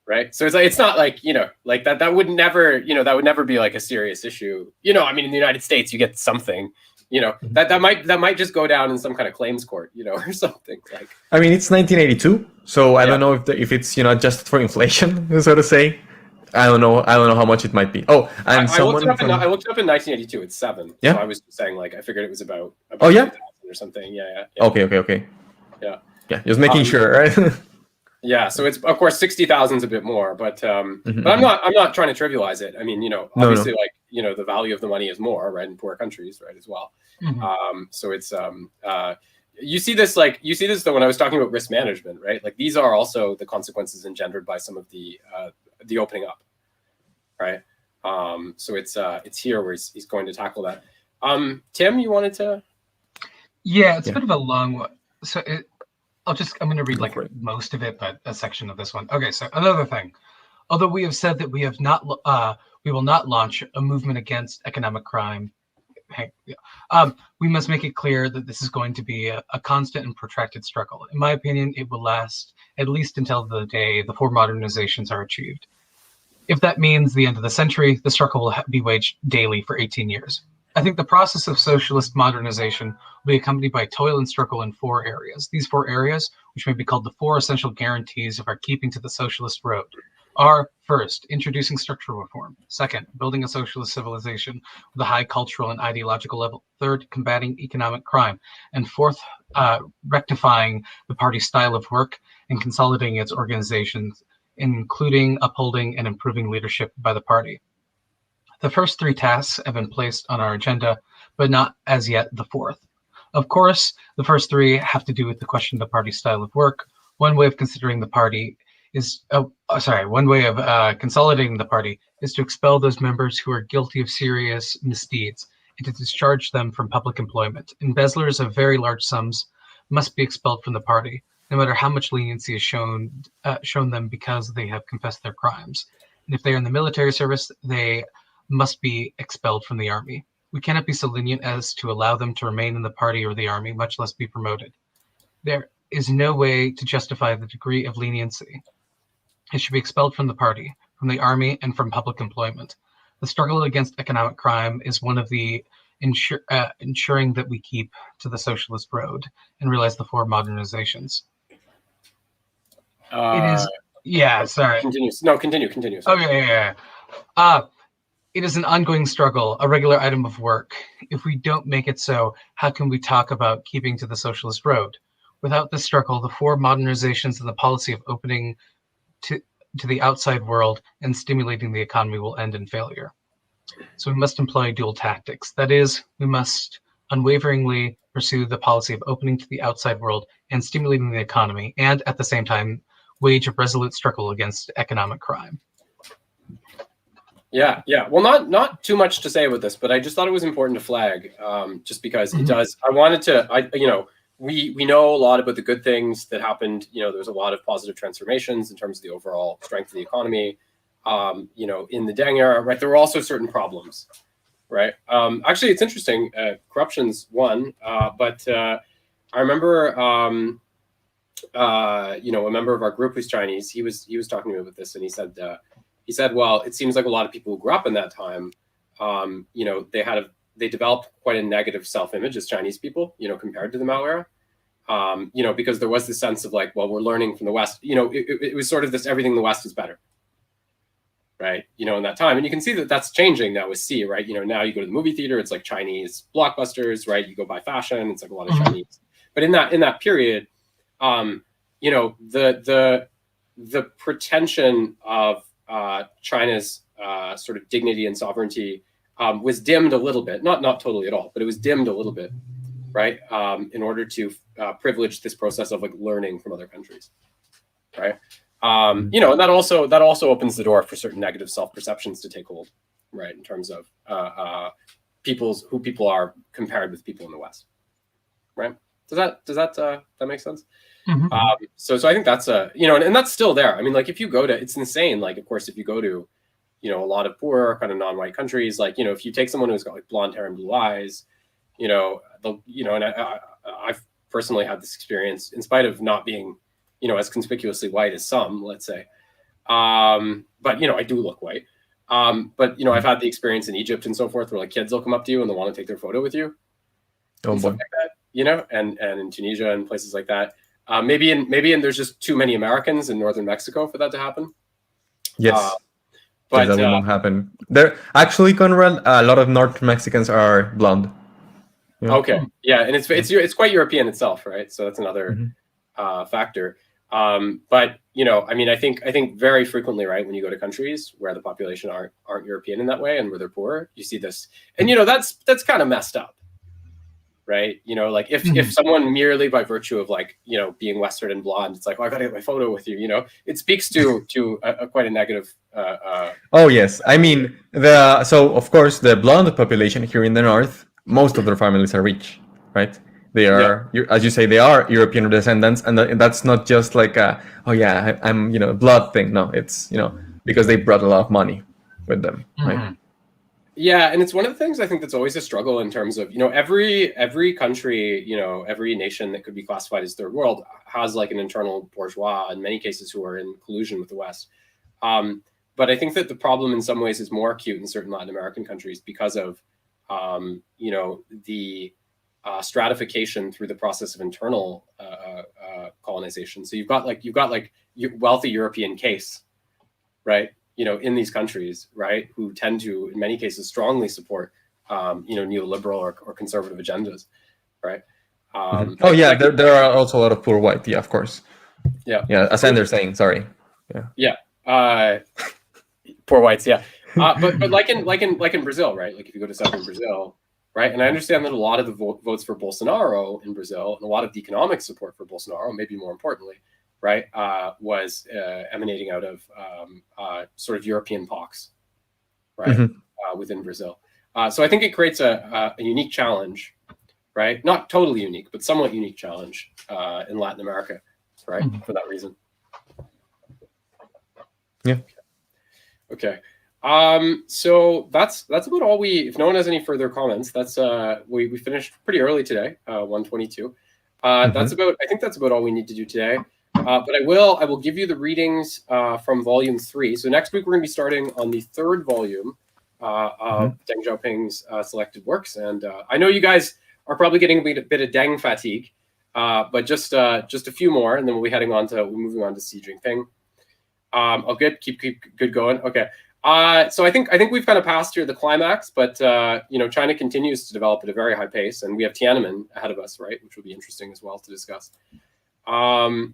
B: Right. So it's not like, like that would never, that would never be like a serious issue. I mean, in the United States, you get something, that might just go down in some kind of claims court, or something like.
C: I mean, it's 1982, so I don't know if it's adjusted for inflation, so to say. I don't know how much it might be. Oh, and
B: I looked it up in 1982. It's 7.
C: Yeah.
B: So I was saying like I figured it was about
C: oh yeah
B: 2,000 or something. Yeah.
C: Okay.
B: Yeah.
C: Just making sure, right?
B: Yeah, so it's of course 60,000 is a bit more, but I'm not trying to trivialize it. I mean, obviously, like the value of the money is more, right, in poor countries, right, as well. So it's you see this though when I was talking about risk management, right? Like these are also the consequences engendered by some of the opening up, right? So it's here where he's going to tackle that. Tim, you wanted to?
A: Yeah, it's a bit of a long one. So I'm going to read like most of it, but a section of this one. Okay, so another thing. Although we have said that we will not launch a movement against economic crime, we must make it clear that this is going to be a constant and protracted struggle. In my opinion, it will last at least until the day the 4 modernizations are achieved. If that means the end of the century, the struggle will be waged daily for 18 years. I think the process of socialist modernization will be accompanied by toil and struggle in 4 areas. These 4 areas, which may be called the 4 essential guarantees of our keeping to the socialist road, are first, introducing structural reform; second, building a socialist civilization with a high cultural and ideological level; third, combating economic crime; and fourth, rectifying the party's style of work and consolidating its organizations, including upholding and improving leadership by the party. The first 3 tasks have been placed on our agenda, but not as yet the 4th. Of course, the first 3 have to do with the question of the party's style of work. One way of consolidating the party is to expel those members who are guilty of serious misdeeds and to discharge them from public employment. Embezzlers of very large sums must be expelled from the party, no matter how much leniency is shown them because they have confessed their crimes. And if they are in the military service, they must be expelled from the army. We cannot be so lenient as to allow them to remain in the party or the army, much less be promoted. There is no way to justify the degree of leniency. It should be expelled from the party, from the army, and from public employment. The struggle against economic crime is one of the ensuring that we keep to the socialist road and realize the 4 modernizations. It is. Yeah, sorry.
B: Continue. No, continue. Sorry.
A: Okay, yeah. It is an ongoing struggle, a regular item of work. If we don't make it so, how can we talk about keeping to the socialist road? Without this struggle, the 4 modernizations and the policy of opening to the outside world and stimulating the economy will end in failure. So we must employ dual tactics. That is, we must unwaveringly pursue the policy of opening to the outside world and stimulating the economy, and at the same time, wage a resolute struggle against economic crime.
B: Yeah. Well, not too much to say about this, but I just thought it was important to flag, just because it does. We know a lot about the good things that happened. There's a lot of positive transformations in terms of the overall strength of the economy. In the Deng era, right? There were also certain problems, right? Actually, it's interesting. Corruption's one, but I remember, a member of our group who's Chinese. He was talking to me about this, and he said, well, it seems like a lot of people who grew up in that time, they developed quite a negative self-image as Chinese people, compared to the Mao era, because there was this sense of like, well, we're learning from the West. It was sort of this everything in the West is better, right? You know, in that time, and you can see that that's changing now with Xi, right? You know, now you go to the movie theater, it's like Chinese blockbusters, right? You go buy fashion, it's like a lot of Chinese. But in that period, you know, the pretension of China's sort of dignity and sovereignty was dimmed a little bit, not totally at all, but it was dimmed a little bit, right? In order to privilege this process of like learning from other countries, right? You know, and that also opens the door for certain negative self-perceptions to take hold, right? In terms of who people are compared with people in the West, right? Does that make sense? So I think that's you know, and that's still there. I mean, like if you go to, it's insane. Like, of course, if you go to, you know, a lot of poor kind of non-white countries, like, you know, if you take someone who's got like blonde hair and blue eyes, you know, and I've personally had this experience in spite of not being, you know, as conspicuously white as some, let's say. But, you know, I do look white. But, you know, I've had the experience in Egypt and so forth where like kids will come up to you and they want to take their photo with you.
C: Oh, boy.
B: Like that, you know, and in Tunisia and places like that. Maybe there's just too many Americans in northern Mexico for that to happen.
C: Yes.
B: But
C: that will not happen. There actually, Conrad, a lot of North Mexicans are blonde.
B: You know? Okay. Yeah, and it's quite European itself, right? So that's another factor. But you know, I mean, I think very frequently, right, when you go to countries where the population aren't European in that way and where they're poor, you see this, and you know, that's kind of messed up, right? You know, like if someone merely by virtue of like, you know, being Western and blonde, it's like, oh, I gotta get my photo with you, you know, it speaks to quite a negative.
C: Oh yes, I mean so of course the blonde population here in the north, most of their families are rich, right? They are, as you say, they are European descendants, and that's not just like I'm you know, blood thing. No, it's, you know, because they brought a lot of money with them, right?
B: Yeah, and it's one of the things I think that's always a struggle in terms of, you know, every country, you know, every nation that could be classified as third world has like an internal bourgeois in many cases who are in collusion with the West. But I think that the problem in some ways is more acute in certain Latin American countries because of, you know, the stratification through the process of internal colonization. So you've got like wealthy European case, right? You know, in these countries, right, who tend to, in many cases, strongly support, you know, neoliberal or conservative agendas, right?
C: Oh yeah, there are also a lot of poor white. Yeah, of course.
B: Yeah.
C: As Anders saying, sorry.
B: Yeah. Poor whites. Yeah. But like in Brazil, right? Like if you go to southern Brazil, right? And I understand that a lot of the votes for Bolsonaro in Brazil and a lot of the economic support for Bolsonaro, maybe more importantly, right, was emanating out of sort of European pox, right, within Brazil. So I think it creates a unique challenge, right? Not totally unique, but somewhat unique challenge in Latin America, right, for that reason.
C: Yeah.
B: Okay. So that's about all if no one has any further comments, that's we finished pretty early today, 1:22. I think that's about all we need to do today. But I will give you the readings from volume 3. So next week we're going to be starting on the 3rd volume of Deng Xiaoping's selected works. And I know you guys are probably getting a bit of Deng fatigue, but just a few more, and then we'll be moving on to Xi Jinping. Oh, good. Keep good going. Okay. So I think we've kind of passed here the climax, but you know, China continues to develop at a very high pace, and we have Tiananmen ahead of us, right, which will be interesting as well to discuss. So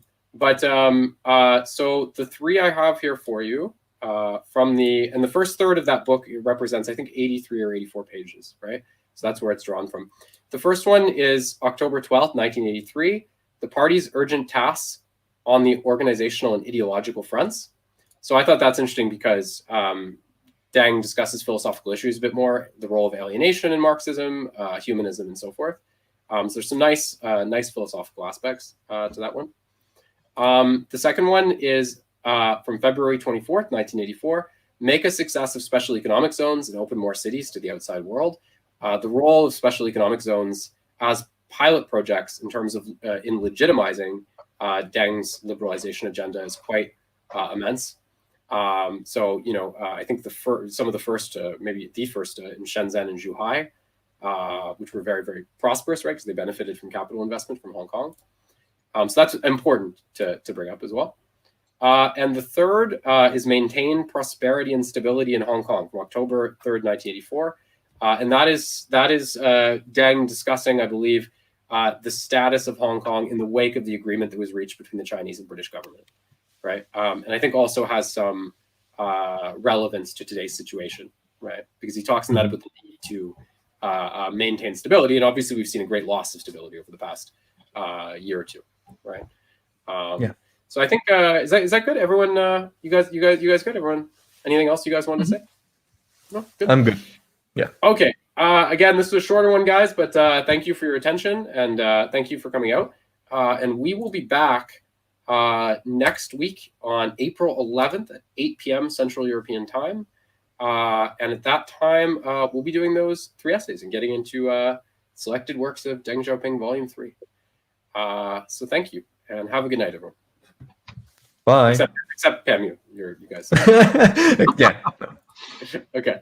B: the 3 I have here for you and the first third of that book represents, I think, 83 or 84 pages, right? So that's where it's drawn from. The first one is October 12th, 1983, the party's urgent tasks on the organizational and ideological fronts. So I thought that's interesting because Deng discusses philosophical issues a bit more, the role of alienation in Marxism, humanism, and so forth. So there's some nice philosophical aspects to that one. The second one is from February 24th, 1984, make a success of special economic zones and open more cities to the outside world. The role of special economic zones as pilot projects in terms of in legitimizing Deng's liberalization agenda is quite immense. So, you know, I think some of the first, maybe the first in Shenzhen and Zhuhai, which were very, very prosperous, right, because they benefited from capital investment from Hong Kong. So that's important to bring up as well. And the third is Maintain Prosperity and Stability in Hong Kong from October 3rd, 1984. And that is Deng discussing, I believe, the status of Hong Kong in the wake of the agreement that was reached between the Chinese and British government, right? And I think also has some relevance to today's situation, right? Because he talks in that about the need to maintain stability, and obviously we've seen a great loss of stability over the past year or two, right?
C: Yeah.
B: So I think is that good? Everyone, you guys good? Everyone, anything else you guys wanted to say? No, good.
C: I'm good. Yeah.
B: Okay. Again, this was a shorter one, guys, but thank you for your attention and thank you for coming out. And we will be back next week on April 11th at 8 p.m. Central European Time. And at that time, we'll be doing those 3 essays and getting into selected works of Deng Xiaoping, Volume 3. So thank you, and have a good night, everyone.
C: Bye.
B: Except Panmu, you guys.
C: Yeah.
B: Okay.